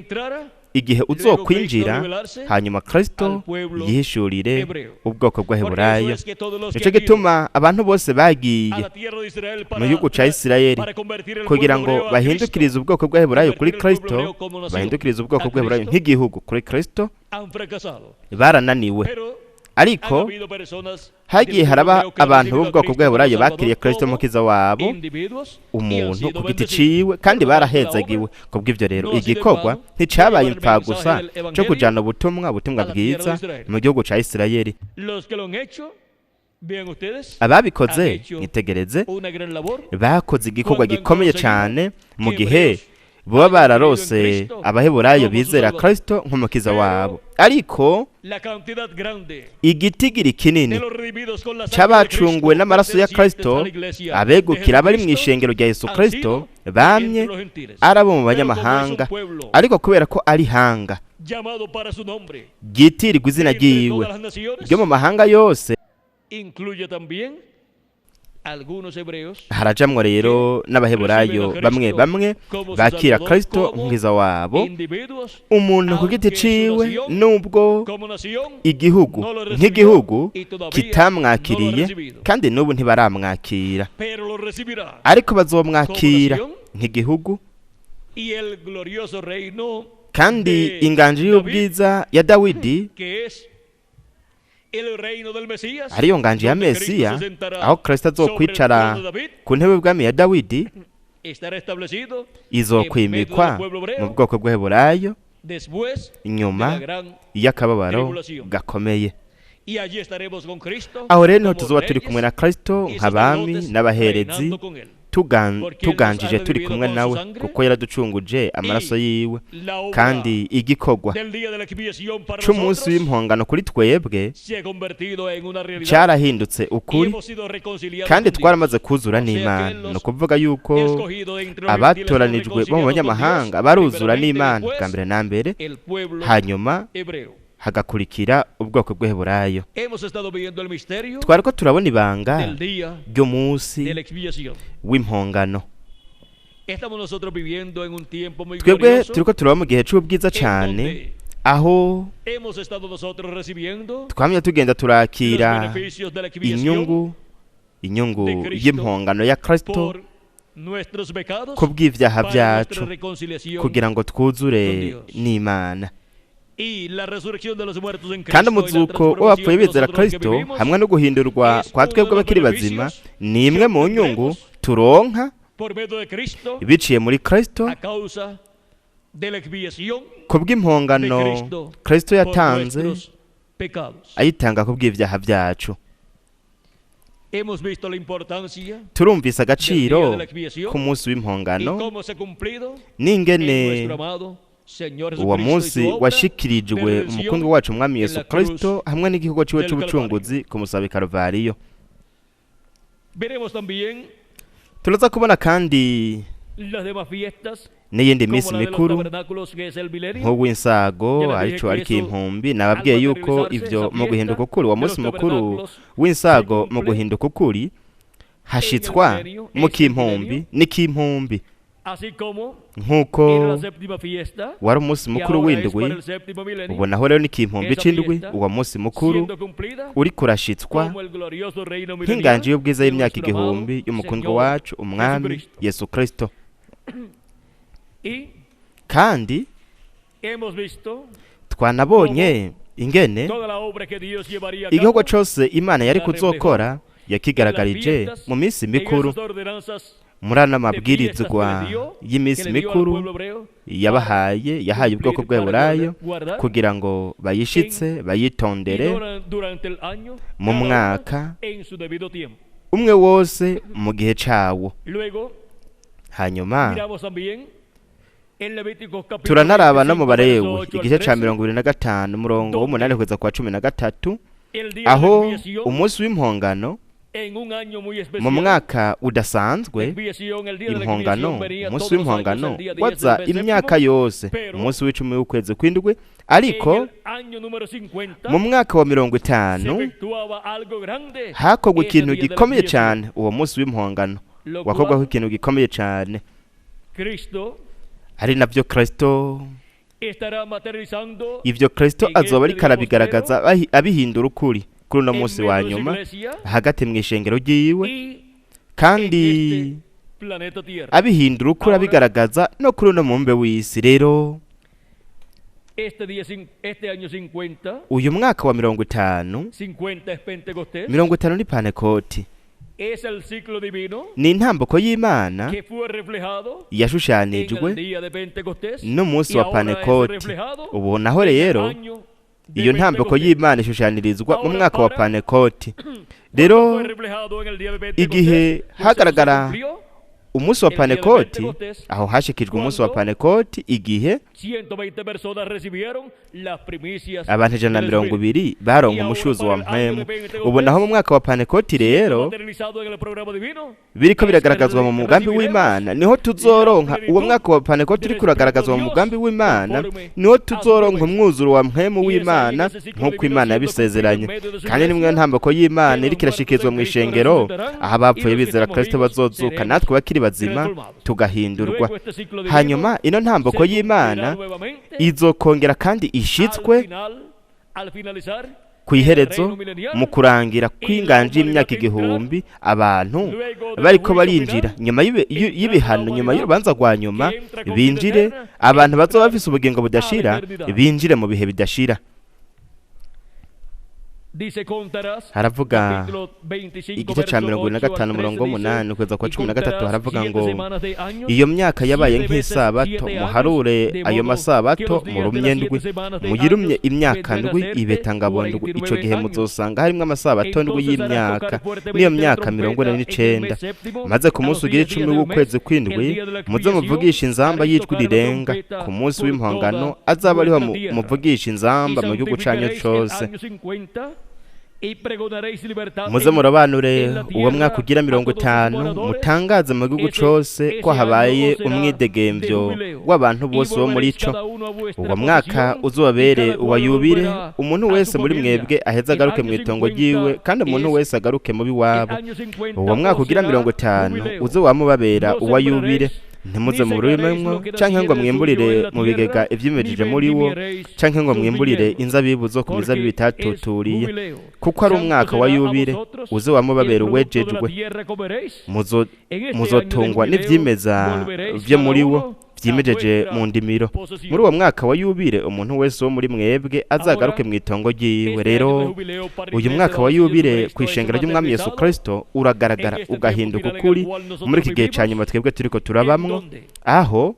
igihe uzokwinjira, hanyuma Kristo yihishurire ubwoko bw'Abaheburayo. Nico gituma abantu bose bagiye mu gihugu ca Isirayeli kugira ngo bahindukirize ubwoko bw'Abaheburayo kuri Kristo, bahindukirize ubwoko bw'Abaheburayo nk'igihugu kuri Kristo, barananiwe. Ariko hagiye haraba abantu b'ubwoko bw'Abaheburayo bakiriye Kristo mukiza wabo, umuntu ku giti ciwe, kandi barahezagiwe. Kubw'ivyo rero igikorwa nticabaye impfa gusa cyo kujana ubutumwa bwiza mu gihugu ca Isirayeli. Ababikoze, nitegereze, bakoze igikorwa gikomeye cyane mu gihe boba bararose Abaheburayo bizera Kristo nk'umukiza wabo. Ariko igitigiri kinini c'abacunguwe n'amaraso ya Kristo, abegukira bari mu ishengero rya Yesu Kristo, bamye arabo mu banyamahanga, ariko kubera ko ari hanga ryitirirwa izina ryiwe ryo mu mahanga yose, harajamwo rero n'Abaheburayo bamwe bamwe bakira Kristo nk'umukiza wabo, umuntu ku giti ciwe, nubwo igihugu nk'igihugu kitamwakiriye, kandi n'ubu ntibaramwakira, ariko bazomwakira nk'igihugu. Kandi inganji y'ubwiza ya Dawidi, ariyo nganji ya Mesiya, aho Kristo azokwicara ku ntebe y'ubwami ya Dawidi, izokwimikwa mu bwoko bw'Abaheburayo inyuma y'akababaro gakomeye. Aho rero niho tuzoba turi kumwe na Kristo nk'abami n'abaherezi, tuganjije turi kumwe nawe, kuko yaraducunguje amaraso yiwe. Kandi igikorwa c'umunsi w'impongano kuri twebwe cyarahindutse ukuri, kandi twaramaze kuzura n'Imana. No kuvuga yuko abatoranijwe bo mu banyamahanga baruzura n'Imana bwa mbere na mbere, hanyuma hagakurikira ubwoko bw'Abaheburayo. Twariko turabona ibanga ry'umunsi w'impongano. Twebwe turiko turaba mu gihe c'ubwiza cyane, aho twamye tugenda turakira inyungu y'impongano ya Kristo ku bw'ivyaha vyacu, kugira ngo twuzure n'Imana. kandi umuzuko w'abapfuye bizera Kristo hamwe no guhindurwa kwa twebwe abakiri bazima ni imwe mu nyungu turonka biciye muri Kristo kubw'impongano Kristo yatanze ayitanga kubw'ibyaha byacu. Turumvise agaciro k'umunsi w'impongano n'ingene uwo munsi washikirijwe umukundwa wacu Umwami Yesu Kristo hamwe n'igikorwa ciwe c'ubucunguzi ku musaraba Kalvariyo. Turaza kubona kandi n'iyindi minsi mikuru nk'uw'insago arico ariko impumbi. Nababwiye yuko ivyo mu guhinduka ukuri, uwo munsi mukuru w'insago mu guhinduka ukuri hashitswa mu kimpumbi n'ikimpumbi, nk'uko wari umunsi mukuru w'indwi, ubonaho rero n'ikimpumbi c'indwi. Uwo munsi mukuru uri kurashitswa nk'inganji y'ubwiza y'imyaka igihumbi y'umukundwa wacu Umwami Yesu Kristo. Kandi twanabonye ingene igikorwa cose Imana yari kuzokora yakigaragarije mu minsi mikuru. Muri ano mabwirizwa y'iminsi mikuru yahaye ubwoko bw'Aburayo kugira ngo bayishitse bayitondere mu mwaka umwe wose mu gihe cawo. Hanyuma turanaraba no mu Balewi igice ca 25 umurongo w'8 kugeza kwa 13, aho umunsi w'impongano mu mwaka udasanzwe, impongano umunsi w'impongano waza imyaka yose, umunsi w'icumi w'ukwezi kw'indwi. Ariko mu mwaka wa 50 hakorwa ikintu gikomeye cyane. Uwo munsi w'impongano wakorwaho ikintu gikomeye cyane, ari navyo Kristo. Ivyo Kristo azoba ariko arabigaragaza abihindura ukuri kuri uno munsi wa nyuma hagati mw'ishengero ryiwe, kandi abihindura ukuri abigaragaza no kuri uno mumbe w'isi. Rero uyu mwaka wa 50 ni Pentekoti, ni intambuko y'Imana yashushanijwe n'umunsi wa Pentekoti. Ubonaho rero iyo ntambuko y'Imana ishushanirizwa mu mwaka wa Pentekoti. Rero igihe hagaragara umunsi wa Pentekoti, aho hashikijwe umunsi wa Pentekoti, igihe abantu 120 baronka umushuzo wa mpwemu. Ubonaho mu mwaka wa Pentekoti rero biriko biragaragazwa mu mugambi w'Imana, niho tuzoronka uwo mwaka wa Pentekoti uri kuragaragazwa mu mugambi w'Imana, niho tuzoronka umwuzuro wa mpwemu w'Imana nk'uko Imana yabisezeranye. Kandi nimwe ntambuko y'Imana iriko irashikizwa mu ishengero, aho abapfuye bizera Kristo bazozuka natwe bakiri bazima tugahindurwa. Hanyuma ino ntambuko y'Imana izokongera kandi ishitswe kwiherezo mu kurangira kw'inganji y'imyaka igihumbi, abantu bariko barinjira nyuma y'ibihano, nyuma y'urubanza rwa nyuma, binjire abantu bazoba bafise ubugingo budashira, binjire mu bihe bidashira. Haravuga igice ca 25 umurongo w'8 kugeza kwa 13, haravuga ngo iyo myaka yabaye nk'isabato, muharure ayo masabato murumye ndwi, muyirumye imyaka ndwi ibeta ngabo ndwi. Ico gihe muzosanga harimwo amasabato ndwi y'imyaka, niyo myaka 49. Maze ku munsi ugira 10 w'ukwezi kw'indwi muze muvugisha inzamba y'ijwi rirenga. Ku munsi w'impongano azaba ariho muvugisha inzamba mu gihugu canyu cose. Muze murabanure uwo mwaka ugira 50, mutangaze mu gihugu cose ko habaye umwidegemvyo w'abantu bose bo muri ico. Uwo mwaka uzobabere uwayubire, umuntu wese muri mwebwe aheza agaruke mu itongo ryiwe, kandi umuntu wese agaruke mu biwabo. Uwo mwaka ugira 50 uzowamubabera uwayubire. Ntimuze mu rurememwo canke ngo mwimburire mu bigega ivyimejeje muri wo, canke ngo mwimburire inzabibu zo ku mizabibu itatuturiye, kuko ari umwaka wa yubire uze wamubabera uwejejwe. Muzotungwa n'ivyimeza vyo muri wo, vyimejeje mu ndimiro. Muri uwo mwaka wa yubile umuntu wese wo muri mwebwe azagaruke mu itongo ryiwe. Rero uyu mwaka wa yubile ku ishengero ry'umwami Yesu Kristo uragaragara ugahinduka ukuri muri iki gihe ca nyuma twebwe turiko turabamwo, aho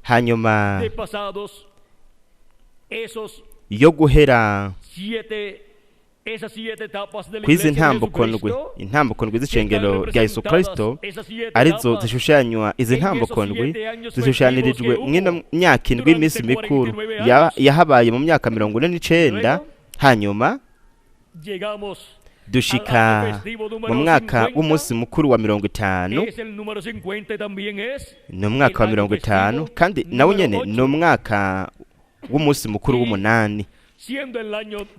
hanyuma yo guhera kwizi intambukondwi z'ishengero rya Yesu Kristo arizo zishushanywa. Izi ntambukondwi zishushanirijwe mw'ino myaka indwi y'imisi mikuru yahabaye mu myaka 49, hanyuma dushika mu mwaka w'umunsi mukuru wa 50. Ni umwaka wa 50 kandi nawo nyene ni umwaka w'umunsi mukuru w'umunani.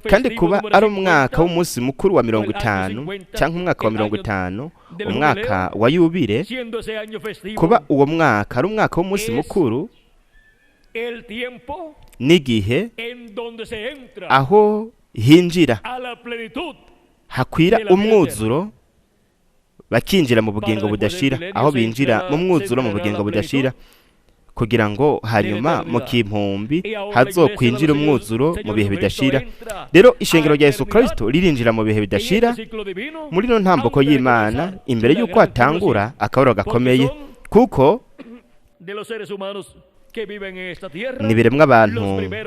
Kandi kuba ari umwaka w'umunsi mukuru wa 50 cyangwa umwaka wa 50, umwaka wa yubile, kuba uwo mwaka ari umwaka w'umunsi mukuru, n'igihe aho hinjira hakwira umwuzuro bakinjira mu bugingo budashira, aho binjira mu mwuzuro mu bugingo budashira, kugira ngo hanyuma mu kimpumbi hazokwinjira umwuzuro mu bihe bidashira. Rero ishengero rya Yesu Kristo ririnjira mu bihe bidashira muri no ntambuko y'Imana imbere y'uko atangura akabaro gakomeye, kuko nibiremwa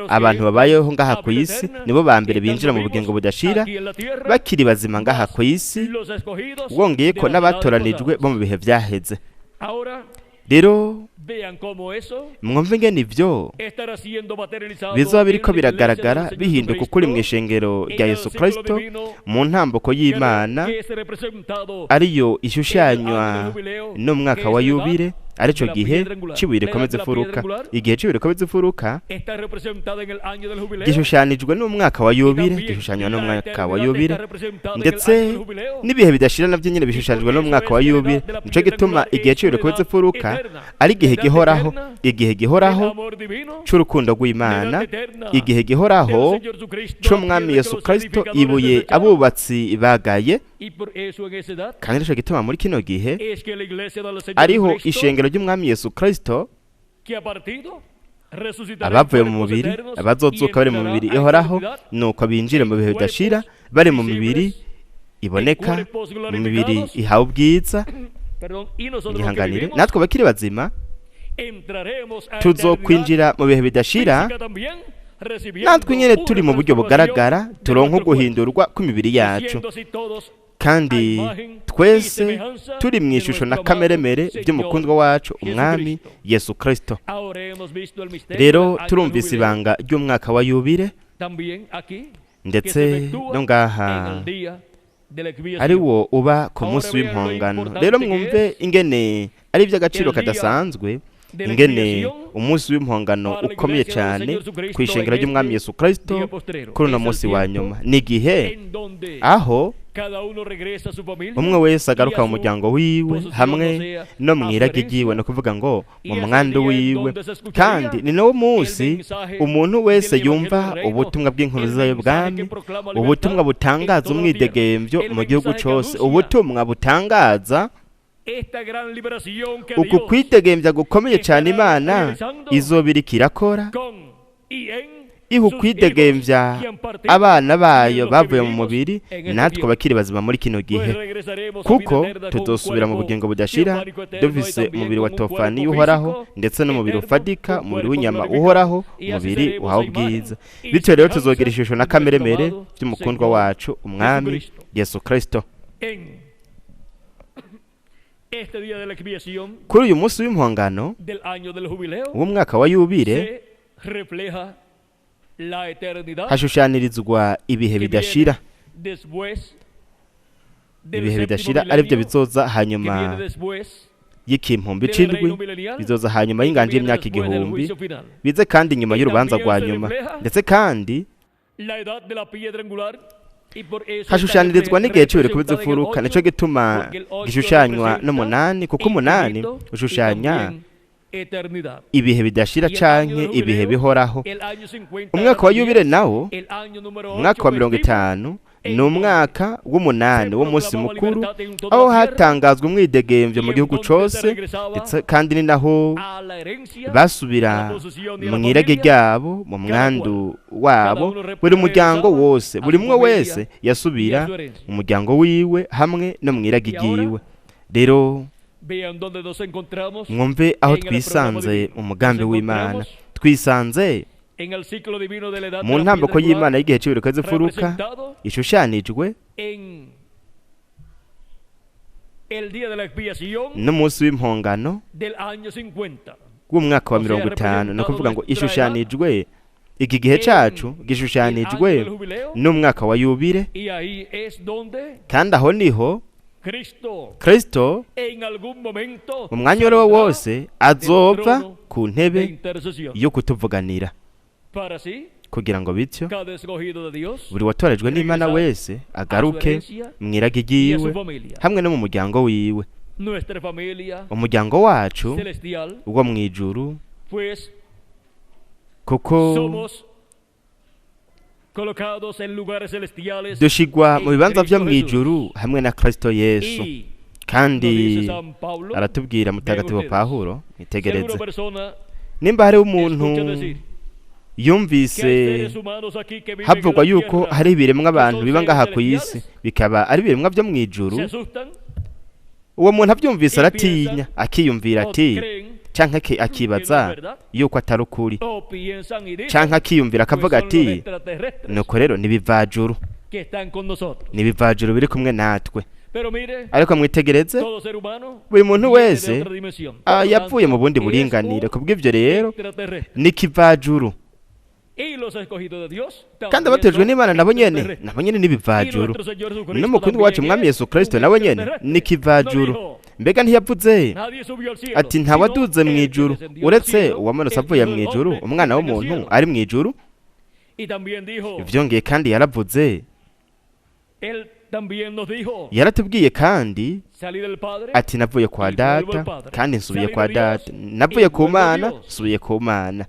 abantu babayeho ngaha ku isi nibo ba mbere binjira mu bugingo budashira bakiri bazima ngaha ku isi, wongeye ko n'abatoranijwe bo mu bihe vyaheze. Rero mwumve ngene ivyo bizoba biriko biragaragara bihinduka ukuri mu ishengero rya Yesu Kristo mu ntambuko y'Imana ariyo ishushanywa n'umwaka wa yubile, arico gihe cibuye rikomeze furuka. Igihe cibuye rikomeze furuka gishushanijwe n'umwaka wa yubile, gishushanwa n'umwaka wa yubile, ndetse n'ibihe bidashira navyo nyene bishushanijwe n'umwaka wa yubile. Nico gituma igihe cibuye rikomeze furuka ari igihe gihoraho, igihe gihoraho c'urukundo rw'Imana, igihe gihoraho c'umwami Yesu Kristo ibuye abubatsi bagaye. Kandi nico gituma muri kino gihe ariho ishengero ry'umwami Yesu Kristo abavuye mu mubiri abazozuka bari mu mibiri ihoraho, nuko binjire mu bihe bidashira bari mu mibiri iboneka, mu mibiri ihawe ubwiza. Ngihanganire natwe bakiri bazima tuzokwinjira mu bihe bidashira, natwe nyene turi mu buryo bugaragara turonka guhindurwa kw'imibiri yacu, kandi twese turi mu ishusho na kameremere by'umukundwa wacu umwami Yesu Kristo. Rero turumvise ibanga ry'umwaka wa yubile, ndetse no ngaha ari wo uba ku munsi w'impongano. Rero mwumve ingene ari iby'agaciro kadasanzwe, ingene umunsi w'impongano ukomeye cyane ku ishengero ry'umwami Yesu Kristo kuri uno munsi wa nyuma. Ni igihe aho umwe wese agaruka mu muryango wiwe hamwe no mwirage ryiwe, no kuvuga ngo mu mwandu wiwe. Kandi ni nawo munsi umuntu wese yumva ubutumwa bw'inkuru y'ubwami, ubutumwa butangaza umwidegemvyo mu gihugu cyose, ubutumwa butangaza uku kwidegemvya gukomeye cyane Imana izobirika irakora, ihu kwidegemvya abana bayo bavuye mu mubiri, natwe bakiri bazima muri kino gihe, kuko tuzosubira mu bugingo budashira dufise umubiri wa tofani uhoraho, ndetse n'umubiri ufadika, umubiri w'inyama uhoraho, umubiri uhawe ubwiza. Bityo rero tuzogira ishusho na kameremere by'umukundwa wacu umwami Yesu Kristo. Kuri uyu munsi w'impongano w'umwaka wa yubile hashushanirizwa ibihe bidashira. Ibihe bidashira ari byo bizoza hanyuma y'ikimpumbi c'indwi, bizoza hanyuma y'inganje y'imyaka 1000, bize kandi nyuma y'urubanza rwa nyuma, ndetse kandi hashushanirizwa n'igihe cyo kubiza furuka. Nico gituma gishushanywa n'umunani, kuko umunani ushushanya ibihe bidashira canke ibihe bihoraho. Umwaka wa yubile nawo, umwaka wa 50, ni umwaka w'umunani w'umunsi mukuru aho hatangazwa umwidegemvyo mu gihugu cose, ndetse kandi ni naho basubira mu irage ryabo, mu mwandu wabo. Buri muryango wose, buri mwe wese yasubira mu muryango wiwe hamwe no mu irage ryiwe. Rero mwumve aho twisanze mu mugambi w'Imana. Twisanze mu ntambako y'Imana y'igihe cy'ibiruka z'imfuruka ishushanijwe n'umunsi w'impongano w'umwaka wa 50. Ni ukuvuga ngo ishushanijwe, iki gihe cacu gishushanijwe n'umwaka wa yubile, kandi aho niho Kristo mu mwanya wariwo wose azova ku ntebe yo kutuvuganira, kugira ngo bityo buri watorejwe n'Imana wese agaruke mu irage ryiwe hamwe no mu muryango wiwe. Umuryango wacu uwo mu ijuru, kuko dushigwa mu bibanza vyo mu ijuru hamwe na Kristo Yesu. Kandi aratubwira mutagatifu Pawulo, itegereze, nimba hari umuntu yumvise havugwa yuko hari ibiremwa abantu biba ngaha ku isi bikaba ari ibiremwa vyo mu ijuru, uwo muntu avyumvise aratinya, akiyumvira ati, canke akibaza yuko atari ukuri, canke akiyumvira akavuga ati, nuko rero nibivajuru, nibivajuru biri kumwe natwe. Ariko mwitegereze, buri muntu wese yapfuye mu bundi buringanire. Kubw'ivyo rero ni kivajuru, kandi abatejwe n'Imana nabo nyene n'ibivajuru. N'umukunzi wacu Mwami Yesu Kristo nawe nyene ni kivajuru. Mbega ntiyavuze ati ntawaduze mu ijuru uretse uwamanutse avuye mu ijuru, umwana w'umuntu ari mu ijuru? Ivyongeye kandi yaravuze, yaratubwiye kandi ati, navuye kwa Data kandi nsubiye kwa Data, navuye ku Mana nsubiye ku Mana.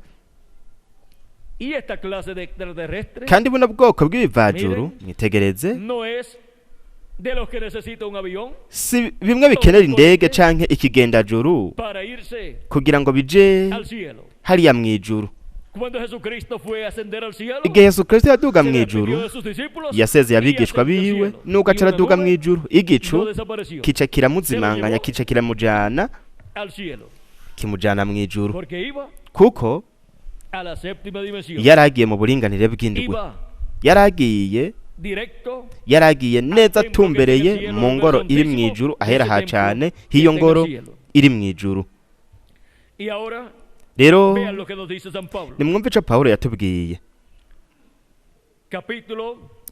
Kandi buno bwoko bw'ibivajuru, mwitegereze, si bimwe bikenera indege canke ikigendajuru kugira ngo bije hariya mu ijuru. Igihe Yesu Kristo yaduga mu ijuru, yasezeye abigishwa biwe nuko aca araduga mu ijuru, igicu kica kiramuzimanganya, kica kiramujana, kimujana mu ijuru, kuko yaragiye mu buringanire bw'indwi. Yaragiye neza atumbereye mu ngoro iri mu ijuru, ahera ha cane hiyo ngoro iri mu ijuru. Rero nimwumve ico Pawulo yatubwiye,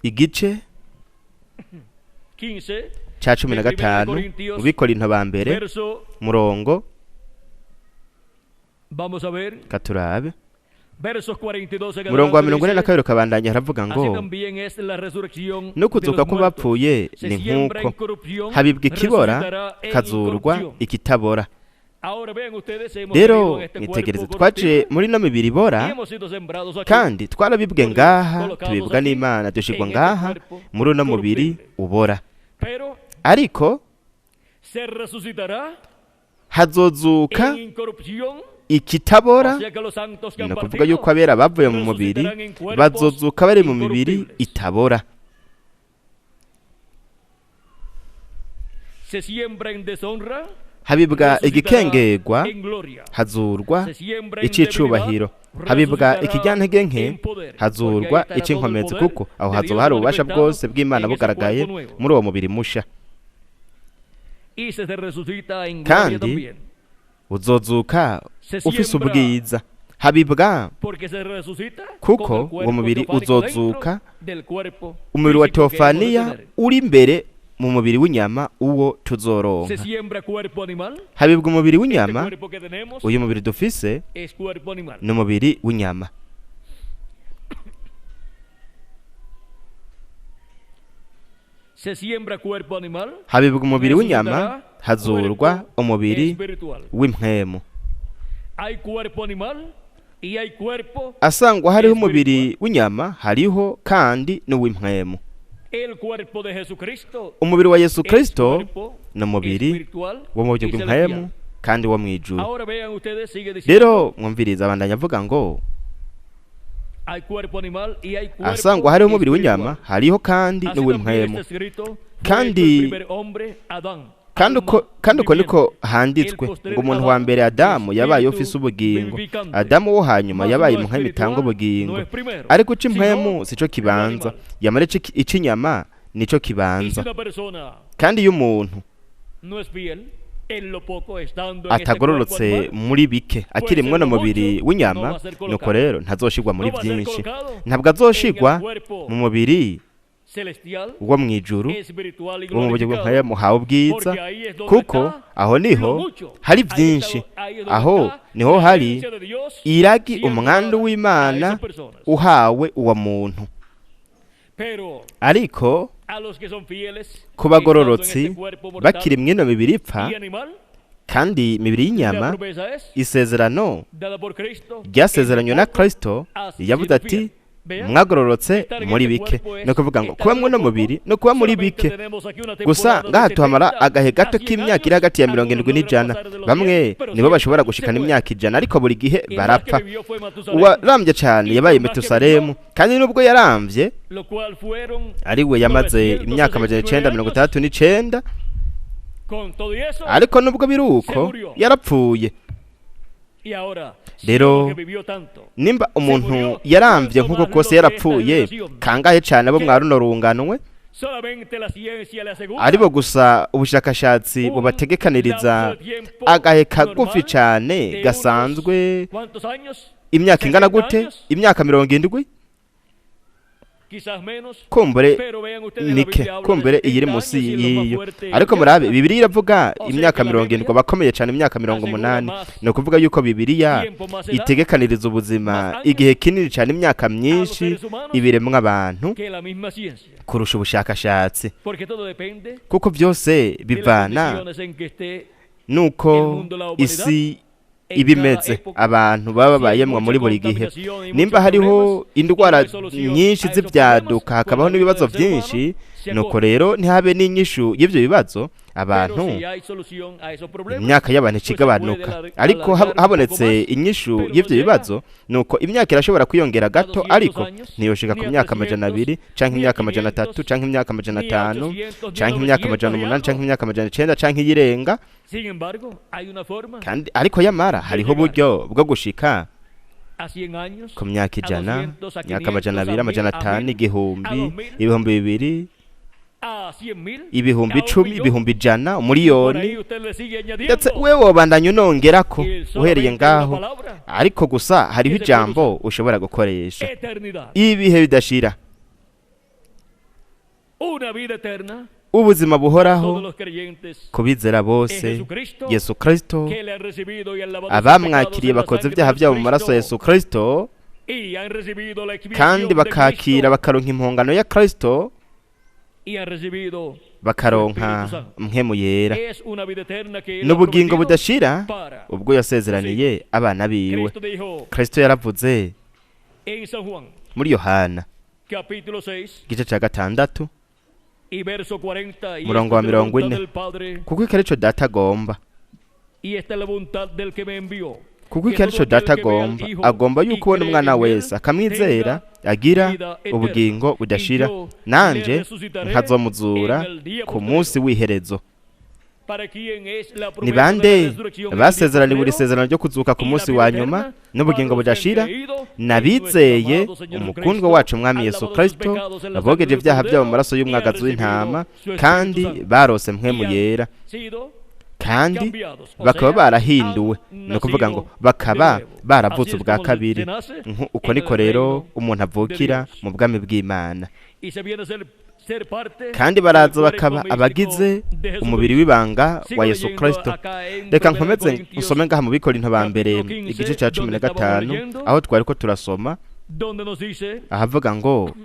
igice ca 15 mu Bikorinto ba mbere murongo katurabe murongo wa 42 kabandanya haravuga ngo, n'ukuzuka ko bapfuye ni nk'uko habibwa ikibora kazurwa ikitabora. Rero mwitegereze, twaje muri no mibiri ibora, kandi twarabibwe ngaha, tubibwa n'Imana, dushigwa ngaha muri uno mubiri ubora. Ariko hazozuka ikitabora, ni ukuvuga yuko abera bavuye mu mubiri bazozuka bari mu mibiri itabora. Habibwa igikengerwa, hazurwa icicubahiro. Habibwa ikijyantege nke, hazurwa icinkomezi, kuko aho hazoba hari ububasha bwose bw'Imana bugaragaye muri uwo mubiri musha. Kandi uzozuka ufise ubwiza. Habibwa kuko uwo mubiri uzozuka, umubiri wa Teofaniya uri imbere mu mubiri w'inyama uwo tuzoronka. Habibwa umubiri w'inyama, uyu mubiri dufise ni umubiri w'inyama. Habibwa umubiri w'inyama, hazurwa umubiri w'impwemu. Asangwa hariho umubiri w'inyama, hariho kandi n'uw'impwemu. umubiri wa Yesu Kristo ni umubiri wo mu buryo bw'impwemu kandi wo mu ijuru. Rero mwumviriza abandanya avuga ngo asangwa hariho umubiri w'inyama, hariho kandi n'uw'impwemu, kandi uko niko handitswe ngo umuntu wa mbere Adamu yabaye ufise ubugingo, Adamu wo hanyuma yabaye impwemu itanga ubugingo. Ariko ico impwemu sico kibanza, yamara ico inyama nico kibanza. Kandi iyo umuntu atagororotse muri bike akiri mwe n'umubiri w'inyama, nuko rero ntazoshigwa muri byinshi, ntabwo azoshigwa mu mubiri wo mu ijuru wo mu buryo bw'impwemu hawe ubwiza, kuko aho niho hari byinshi, aho niho hari iragi umwandu w'Imana uhawe uwo muntu. Ariko ku bagororotsi bakiri mwino mibiri ipfa kandi imibiri y'inyama, isezerano ryasezeranywe na Kristo yavuze ati mwagororotse muri bike. No kuvuga ngo kuba mwe no mubiri no kuba muri bike gusa. Ngaha tuhamara agahe gato k'imyaka iri hagati ya 70 n'ijana. Bamwe nibo bashobora gushikana imyaka 100, ariko buri gihe barapfa. Uwarambye cyane yabaye Metusalemu, kandi nubwo yaramvye ari we yamaze imyaka 969, ariko nubwo biruko yarapfuye. Rero nimba umuntu yaramvye nk'uko kose yarapfuye, kangahe cyane abo mwaruno runganwe aribo gusa ubushakashatsi bubategekaniriza agahe kagufi cyane gasanzwe. Imyaka ingana gute? Imyaka 70? Kumbure nike, kumbure iyiri munsi y'iyo. Ariko murabe Bibiliya iravuga imyaka 70, bakomeye cyane imyaka 80. No kuvuga yuko Bibiliya itegekaniriza ubuzima igihe kinini cyane, imyaka myinshi ibiremwa abantu kurusha ubushakashatsi, kuko byose bivana nuko isi ibimeze, abantu baba bayemwa muri buri gihe. Nimba hariho indwara nyinshi z'ibyaduka, hakabaho n'ibibazo byinshi, nuko rero ntihabe n'inyishu y'ibyo bibazo, abantu imyaka y'abantu icigabanuka. Ariko habonetse inyishu y'ibyo bibazo, nuko imyaka irashobora kwiyongera gato, ariko ntiyoshika ku myaka 200 canke imyaka 300 canke imyaka 500 canke imyaka 800 canke imyaka 900 canke yirenga. Kandi ariko yamara hariho uburyo bwo gushika ku myaka 100, myaka 200, 500, igihumbi, ibihumbi 2, ibihumbi 10, ibihumbi 100, umuriyoni, ndetse wewe wobandanya unongerako uhereye ngaho. Ariko gusa hariho ijambo ushobora gukoresha: ibihe bidashira, ubuzima buhoraho kubizera bose Yesu Kristo, abamwakiriye bakoze ibyaha byabo mu maraso ya Yesu Kristo, kandi bakakira bakaronka impongano ya Kristo, bakaronka mpwemu yera n'ubugingo budashira ubwo yasezeraniye abana biwe. Kristo yaravuze muri Yohana igice cya 6 murongo wa 40, kuko iki arico Data agomba, kuko iki arico Data agomba, agomba yuko ubona umwana wese akamwizera agira ubugingo budashira, nanje nkazomuzura ku munsi w'iherezo. Ni bande basezeraniwe buri sezerano ryo kuzuka ku munsi wa nyuma n'ubugingo budashira? Nabizeye umukundwa wacu Mwami Yesu Kristo, abogeje ibyaha byabo mu maraso y'umwagazi w'intama, kandi barose mpwemu yera, kandi bakaba barahinduwe. No kuvuga ngo bakaba baravutse ubwa kabiri. Uko niko rero umuntu avukira mu bwami bw'Imana, kandi baraza bakaba abagize umubiri w'ibanga wa Yesu Kristo. Reka nkomeze usome ngaha mu Bikorinto ba mbere igice cya 15, aho twari ko turasoma ahavuga ngo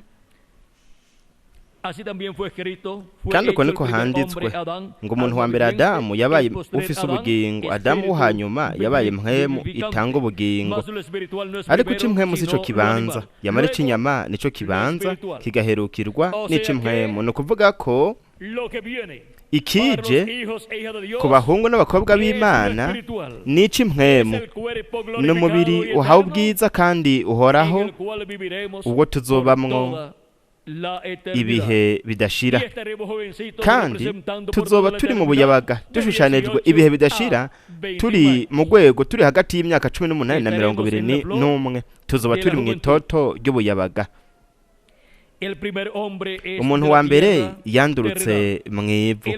kandi uko niko handitswe ngo umuntu wa mbere Adamu yabaye ufise ubugingo, Adamu wo hanyuma yabaye mpwemu itanga ubugingo. Ariko ico impwemu sico kibanza, yamara ic'inyama nico kibanza kigaherukirwa n'ic'impwemu. Ni ukuvuga ko ikije ku bahungu n'abakobwa b'Imana n'ic'impwemu, ni umubiri uhawe ubwiza kandi uhoraho, ubwo tuzobamwo ibihe bidashira, kandi tuzoba turi mu buyabaga dushushanijwe ibihe bidashira, turi mu rwego turi hagati y'imyaka 18 na 21. Tuzoba turi mu itoto ry'ubuyabaga. Umuntu wa mbere yandurutse mu ivu,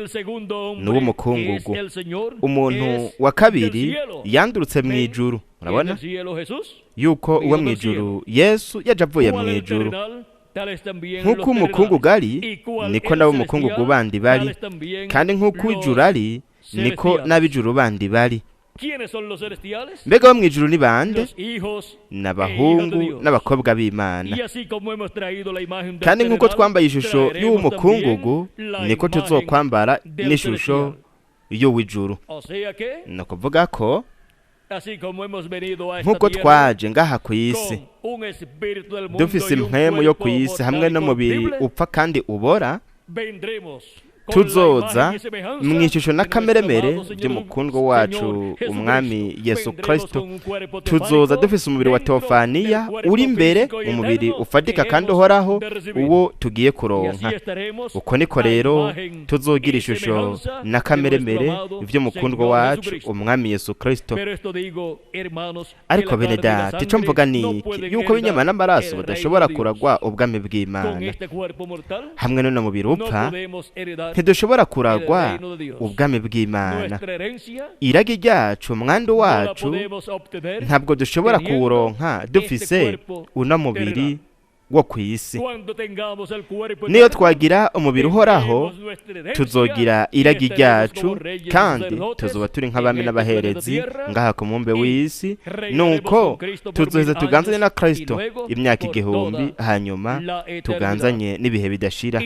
n'uwo mukungugu. Umuntu wa kabiri yandurutse mu ijuru. Urabona yuko uwo mu ijuru Yesu yaje avuye mu ijuru. Nk'uko umukungugu ari, niko nabo umukungugu bandi bari, kandi nk'uko ijuru ari, niko n'ab'ijuru bandi bari. Mbega bo mu ijuru ni bande? N'abahungu n'abakobwa b'Imana. Kandi nk'uko twambaye ishusho y'uwo mukungugu, niko tuzokwambara n'ishusho y'uw'ijuru. Ni ukuvuga ko nk'uko twaje ngaha ku isi dufise impwemu yo ku isi hamwe n'umubiri upfa kandi ubora, tuzoza mu ishusho n'akameremere by'umukundwa wacu umwami Yesu Kristo. Tuzoza dufise umubiri wa teofaniya uri imbere, umubiri ufatika kandi uhoraho, uwo tugiye kuronka. Uko niko rero tuzogira ishusho n'akameremere by'umukundwa wacu umwami Yesu Kristo. Ariko bene data, ico mvuga ni iki? Yuko b'inyama n'amaraso badashobora kuragwa ubwami bw'Imana. Hamwe n'uno mubiri upfa ntidushobora kuragwa ubwami bw'Imana. Iragi ryacu, umwandu wacu, ntabwo dushobora kuwuronka dufise uno mubiri wo ku isi. Niyo twagira umubiri uhoraho, tuzogira iragi ryacu, kandi tuzoba turi nk'abami n'abaherezi ngaha ku mumbe w'isi. Nuko tuzoheza tuganzanye na Kristo imyaka 1000, hanyuma tuganzanye n'ibihe bidashira.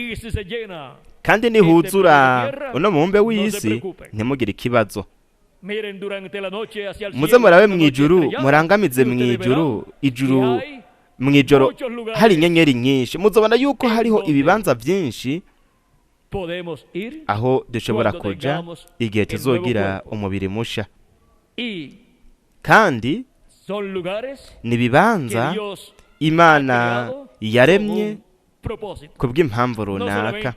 Kandi nihuzura uno mumbe w'isi, ntimugire ikibazo. Muze murabe mu ijuru, murangamize mu ijuru. Ijuru mu ijoro hari inyenyeri nyinshi. Muzobona yuko hariho ibibanza byinshi aho dushobora kuja igihe tuzogira umubiri musha. Kandi ni ibibanza Imana yaremye kubw'impamvu runaka,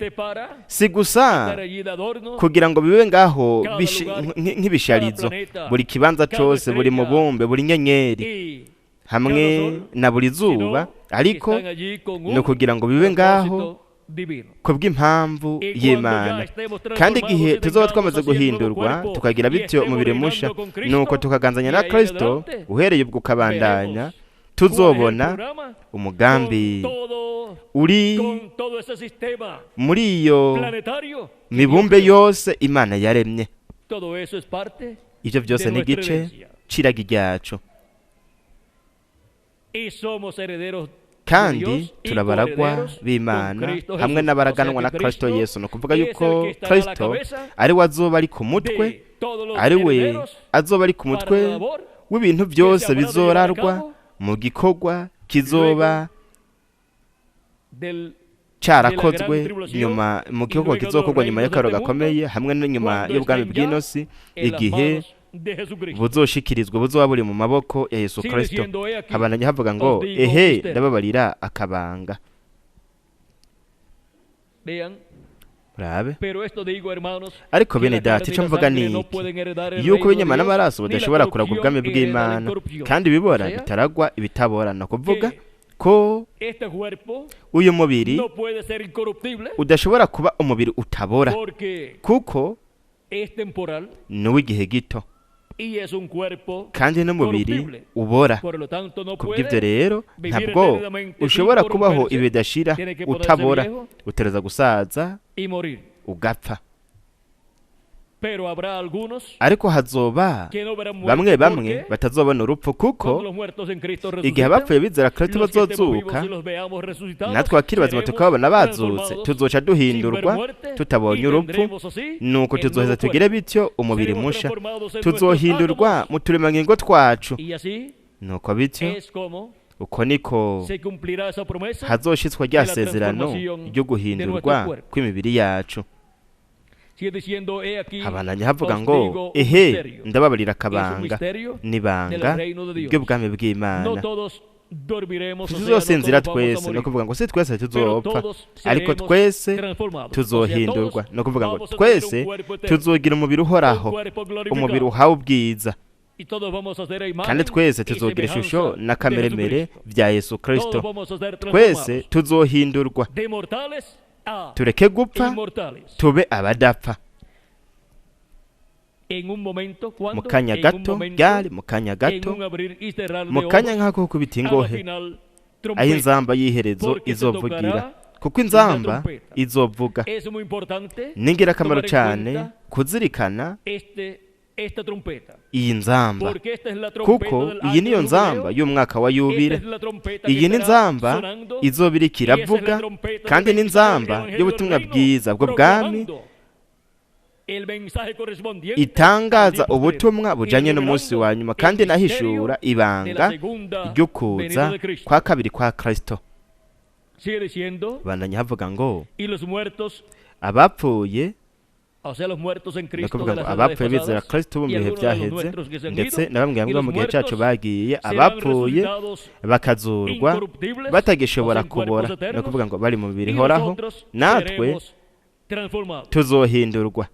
si gusa kugira ngo bibe ngaho nk'ibisharizo. Buri kibanza cyose, buri mubumbe, buri nyenyeri hamwe na buri zuba, ariko no kugira ngo bibe ngaho kubw'impamvu y'Imana. Kandi igihe tuzoba twamaze guhindurwa tukagira bityo umubiri musha, nuko tukaganzanya na Kristo, uhereye ubwo ukabandanya, tuzobona umugambi uri muri iyo mibumbe yose Imana yaremye. Ibyo byose ni igice c'iragi ryacu, kandi turabaragwa b'Imana hamwe n'abaraganwa na Kristo Yesu. No kuvuga yuko Kristo ari we azoba ari ku mutwe, ari we azoba ari ku mutwe w'ibintu byose bizorarwa mu gikorwa kizoba cyarakozwe nyuma, mu gikorwa kizokorwa nyuma y'akaro gakomeye hamwe n'inyuma y'ubwami bw'inosi, igihe buzoshikirizwa buzoba buri mu maboko ya Yesu Kristo. Habandanya havuga ngo ehe, ndababarira akabanga. Rabe. Ariko bene data, ico mvuga ni yuko b'inyama n'amaraso badashobora kuragwa ubwami bw'Imana, kandi bibora bitaragwa ibitabora. No kuvuga ko uyu mubiri udashobora kuba umubiri utabora, kuko ni uw'igihe gito, kandi n'umubiri ubora. Kubw'ibyo rero ntabwo ushobora kubaho ibidashira utabora, utereza gusaza ugapfa. pero habrá algunos ariko hazoba que no verán bamwe muerte, bamwe porque batazobona urupfu kuko cuando los muertos en Cristo igihe resucitan, abapfuye bizera Kristo los que estemos vivos bazozuka y los veamos resucitados, natwe abakiri bazima seremos tukababona bazutse transformados tuzoca sin ver duhindurwa muerte, tutabonye y urupfu tendremos así nuko el tuzoheza nuevo tugire cuerpo. bityo umubiri Seremos musha transformados en nuestros tuzohindurwa átomos, mu turemangingo twacu y así nuko bityo es como uko niko se cumplirá esa promesa. hazoshitswa rya de la sezerano transformación ryo guhindurwa de nuestro cuerpo. kw'imibiri yacu Sigue diciendo, he aquí, habananya havuga os ngo digo un ehe misterio. ndababarira Es un akabanga misterio n'ibanga del reino de Dios. ry'ubwami No bw'Imana todos dormiremos, o sea, no tuzosinzira todos vamos a twese no morir, kuvuga ngo si twese pero tuzopfa todos ariko seremos twese transformados. O sea, tuzohindurwa todos no kuvuga ngo vamos a tener un twese cuerpo eterno, tuzogira umubiri uhoraho un cuerpo glorificado, umubiri uhawe ubwiza y todos vamos a ser a imagen kandi twese y tuzogira ishusho semejanza de n'akameremere Jesucristo. bya Yesu Kristo Todos vamos a ser twese transformados tuzohindurwa de mortales a tureke gupfa inmortales. tube abadapfa En un momento, mu cuando kanya en un gato momento, ryari mu kanya en gato un abrir y cerrar mu de kanya ojos, nk'ako kubita a la ingohe final aho trompeta. inzamba y'iherezo Porque se izovugira tocará kuko inzamba la trompeta. izovuga Es muy importante ni ingirakamaro tomar en cyane cuenta kuzirikana esta trompeta. iyi nzamba Porque esta es la trompeta kuko del iyi niyo año nzamba jubileo. y'umwaka wa Esta yubile es la trompeta iyi que ni estará nzamba sonando, izoba iriko y esa es iravuga la trompeta kandi del ni mensaje del nzamba Evangelio y'ubutumwa del Reino, bwiza bwo bwami proclamando el mensaje correspondiente itangaza al día postrero, ubutumwa bujanye y n'umunsi revelando wa nyuma el kandi misterio inahishura de ibanga la segunda ryo kuza venida de Cristo. kwa kabiri kwa Kristo Sigue diciendo, bandanya havuga ngo y los muertos, abapfuye o sea, los muertos en ni Cristo ukuvuga de ngo las abapfuye edades bizera pasadas, Kristo bo mu y bihe algunos de los byaheze nuestros que se han ndetse ido, na bamwe y bamwe los mu gihe cyacu muertos bagiye serán abapfuye resucitados bakazurwa incorruptibles, batagishobora o sea, en cuerpos kubora ni eternos, ukuvuga ngo bari mu mibiri y ihoraho nosotros natwe seremos transformados. tuzohindurwa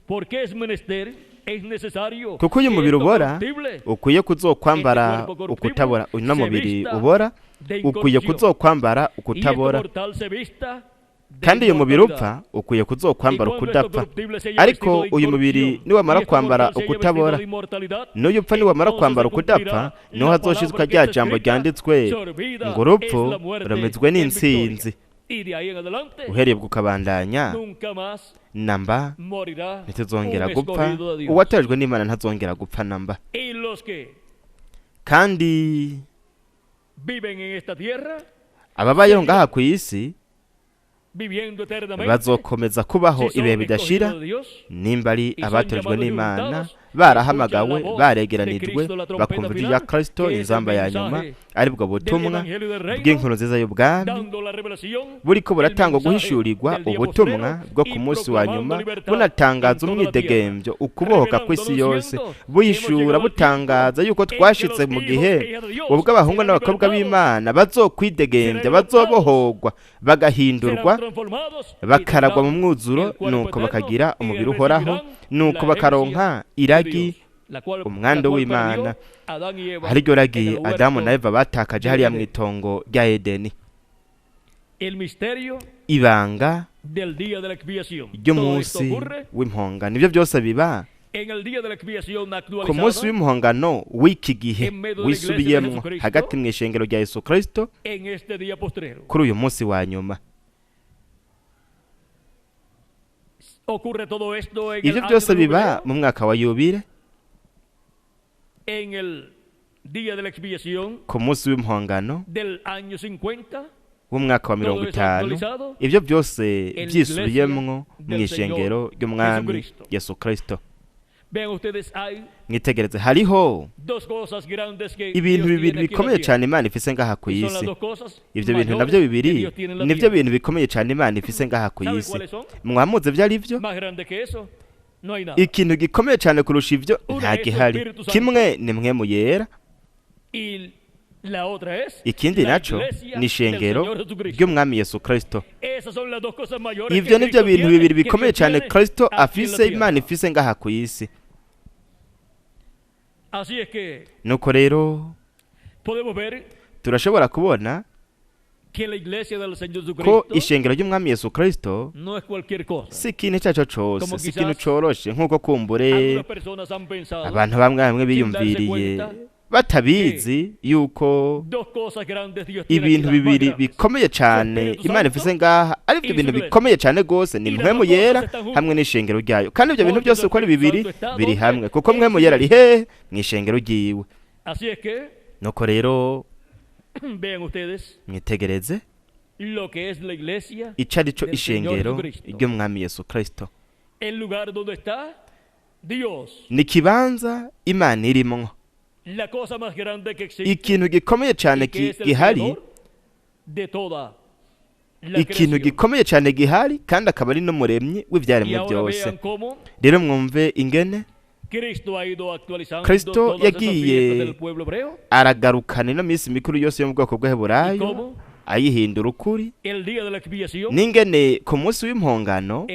Porque es menester, es necesario kuko uyu que mubiri esto ubora corruptible, ukwiye kuzokwambara este cuerpo corruptible, ukutabora uyu no se mubiri vista ubora de ukwiye incorrupción, kuzokwambara y este ukutabora mortal se vista de kandi uyu mubiri inmortalidad. upfa ukwiye kuzokwambara Y cuando ukudapfa esto corruptible se haya ariko vestido de uyu mubiri incorrupción, niwamara y este kwambara mortal se haya ukutabora vestido de inmortalidad, n'uyu upfa niwamara entonces kwambara se cumplirá ukudapfa la niho hazoshizwa palabra que rya está jambo escrita, ryanditswe "Sorbida ngo urupfu es la muerte ruramizwe en n'intsinzi victoria". Y de ahí en adelante, uhereye ukabandanya nunca más namba morirá ntituzongera un gupfa escogido de Dios. uwatojwe n'Imana ntazongera gupfa namba Y los que kandi viven en esta tierra, ababayeho ngaha ku isi viviendo eternamente, bazokomeza kubaho si son ibihe bidashira escogidos de Dios, nimba ari y son abatojwe llamados y n'Imana juntados, barahamagawe escuchan la voz baregeranijwe de Cristo, la trompeta bakumva ijwi final, rya Kristo que es el inzamba ya nyuma mensaje aribwo del butumwa Evangelio del Reino, bw'inkuru nziza y'ubwami dando la revelación, buriko buratangwa el mensaje guhishurirwa del día ubutumwa postrero, bwo y ku munsi wa proclamando nyuma libertad bunatangaza en toda la umwidegembyo ukubohoka revelando, kw'isi yose anunciando que buyishura hemos llegado al butangaza tiempo yuko en que twashitse los mu hijos gihe e hijas de Dios ubwo abahungu serán n'abakobwa libertados, b'Imana bazokwidegembya serán bazobohorwa bagahindurwa serán transformados, y bakaragwa mu tendrán mwuzuro el cuerpo nuko eterno, bakagira y umubiri recibirán uhoraho nuko la bakaronka herencia de iragi Dios, la cual umwanda w'Imana perdió Adán y Eva ariryo en ragi el Adamu huerto na Eva batakaje de hariya mu Edén. itongo rya Edeni El misterio ibanga del día de la expiación. Todo esto ry'umunsi ocurre w'impongano ibyo byose biba en el día de la expiación ku munsi actualizada w'impongano w'iki gihe en medio de la wisubiyemo iglesia de Jesucristo, hagati mu ishengero rya Yesu Kristo en este día postrero. kuri uyu munsi wa nyuma Ocurre todo esto en el ibyo año byose del biba jubileo, mu mwaka wa yubile en el día de la expiación ku munsi w'impongano del año 50, w'umwaka wa todo 50 eso actualizado ibyo byose en byisubiyemo iglesia mu del ishengero Señor ry'umwami Jesucristo. Yesu Kristo Vean ustedes, hay mwitegereze hariho dos cosas grandes que ibintu Dios bibiri tiene aquí en la bikomeye tierra. cyane Imana ifise ngaha ku Y son las isi dos cosas ibyo bintu mayores nabyo bibiri que Dios tiene en la nibyo tierra. bintu bikomeye cyane Imana ifise ngaha ku ¿Saben isi cuáles son? mwamuze ibyo ari byo Más grande que eso, no hay nada. ikintu gikomeye cyane kurusha ibyo Una nta es gihari Espíritu Santo. kimwe ni mwe mu yera Y la otra es ikindi la naco iglesia ni ishengero del Señor Jesucristo. ry'umwami Yesu Kristo Esas son las dos cosas mayores ibyo que nibyo Cristo bintu tiene, bibiri que bikomeye Dios cyane tiene Kristo aquí en la afise tierra. Imana ifise ngaha ku isi Así es que nuko rero podemos ver turashobora kubona que la iglesia del Señor ko Jesucristo ishengero ry'umwami Yesu Kristo no es cualquier cosa. si ikintu icyo ari cyo cyose Como si ikintu quizás coroshe nk'uko kumbure Algunas personas han pensado abantu bamwe bamwe sin darse biyumviriye cuenta batabizi yuko ibintu bibiri bikomeye cyane Imana ifise ngaha ari byo bintu bikomeye cyane gose, ni mpwemu yera hamwe n'ishengero ryayo, kandi ibyo bintu byose uko ari bibiri biri hamwe, kuko mpwemu yera ari hehe mu ishengero ryiwe. Nuko rero mwitegereze ico ari cyo ishengero ry'umwami Yesu Kristo. Ni kibanza Imana irimwo, ikintu gikomeye cyane gihari, ikintu gikomeye cyane gihari, kandi akaba ari n'umuremyi w'ibyaremwe byose. Rero mwumve ingene Kristo yagiye aragarukana ino minsi mikuru yose yo mu bwoko bw'Aheburayo ayihindura ukuri, n'ingene ku munsi w'impongano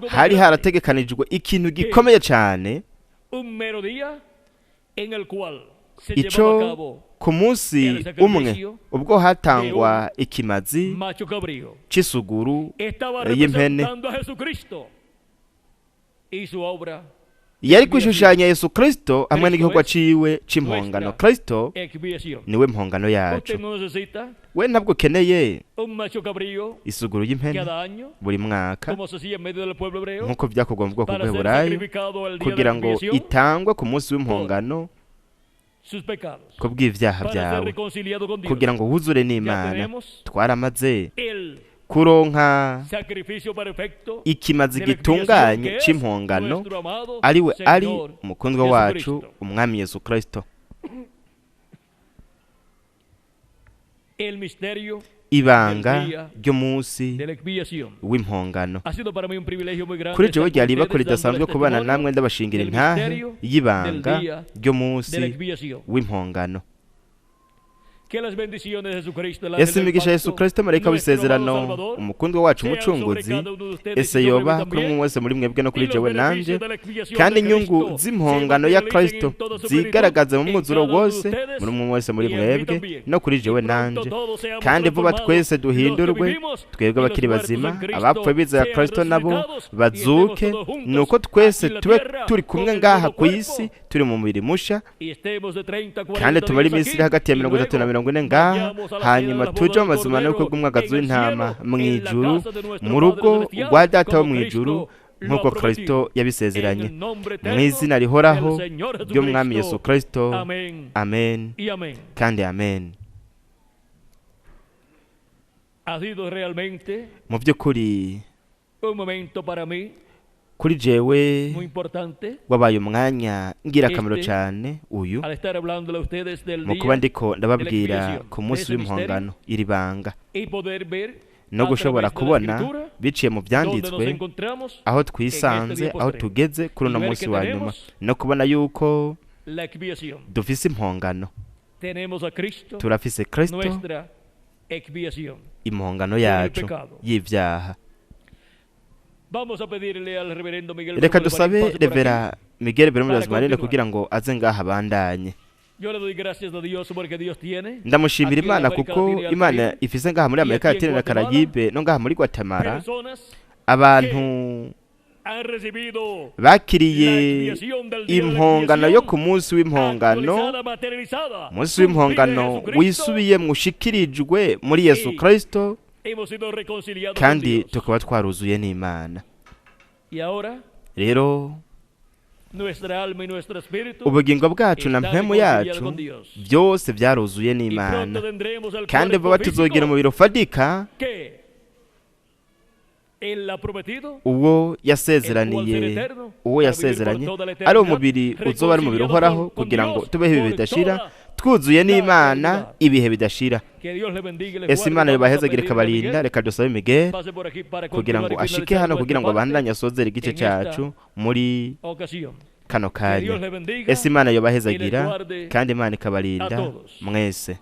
hari harategekanijwe ikintu gikomeye cyane, ico ku munsi umwe ubwo hatangwa ikimazi c'isuguru y'impene yari kwishushanya Yesu Kristo hamwe n'igikorwa ciwe c'impongano. Kristo niwe mpongano yacu. We ntabwo ukeneye isuguru y'impene buri mwaka nk'uko byakorwa mu bwoko bw'Aheburayo kugira ngo itangwe ku munsi w'impongano ku bw'ivyaha byawe, kugira ngo wuzure n'Imana. Twaramaze kuronka ikimazi gitunganye c'impongano, ariwe ari umukundwa wacu umwami Yesu Kristo. Ibanga ry'umunsi w'impongano kuri jewe ryari ibako ridasanzwe kubana namwe ndabashingira intahe y'ibanga ry'umunsi w'impongano. Ese imigisha Yesu Kristo marayika w'isezerano umukundwa wacu umucunguzi ese yoba kuri umwe wese muri mwebwe no kuri jewe nanje, kandi inyungu z'impongano ya Kristo zigaragaza mu mwuzuro wose muri umwe wese muri mwebwe no kuri jewe nanje, kandi vuba twese duhindurwe, twebwe abakiri bazima, abapfuye bizera Kristo nabo bazuke, nuko twese tube turi kumwe ngaha ku isi turi mu mubiri musha, kandi tubari iminsi iri hagati ya 30 na 40 ngaha, hanyuma tuje mu mazimano y'uko bw'umwagazi w'intama mw'ijuru mu rugo rwa Data wo mw'ijuru nk'uko Kristo yabisezeranye, mu izina rihoraho ry'umwami Yesu Kristo. Amen kandi amen. Mu by'ukuri kuri jewe wabaye umwanya ngirakamaro cyane uyu mu kuba ndiko ndababwira ku munsi w'impongano iri banga, no gushobora kubona biciye mu byanditswe aho twisanze, aho tugeze kuri uno munsi wa nyuma, no kubona yuko dufise impongano. Turafise Kristo, impongano yacu y'ivyaha. Reka dusabe Revera Miguel Bermúdez Marine kugira ngo aze ngaha abandanye. Ndamushimira Imana kuko Imana ifise ngaha muri Amerika Latine na Caraïbe no ngaha muri Guatemala abantu bakiriye impongano yo ku munsi w'impongano, munsi w'impongano wisubiye mushikirijwe muri Yesu Kristo, kandi tukaba twaruzuye n'Imana. Rero ubugingo bwacu na mpemu yacu byose byaruzuye n'Imana, kandi vuba tuzogera mu biro fadika uwo yasezeraniye, uwo yasezeranye ari umubiri uzoba ari umubiri uhoraho, kugira ngo tubeho ibihe bidashira twuzuye n'Imana ibihe bidashira. Ese Imana yobahezagire kabarinda. Reka dusabe Miguel kugira ngo ashike hano kugira ngo abandanye asozere igice cyacu muri kano kanya. Ese Imana yobahezagira kandi Imana ikabarinda mwese.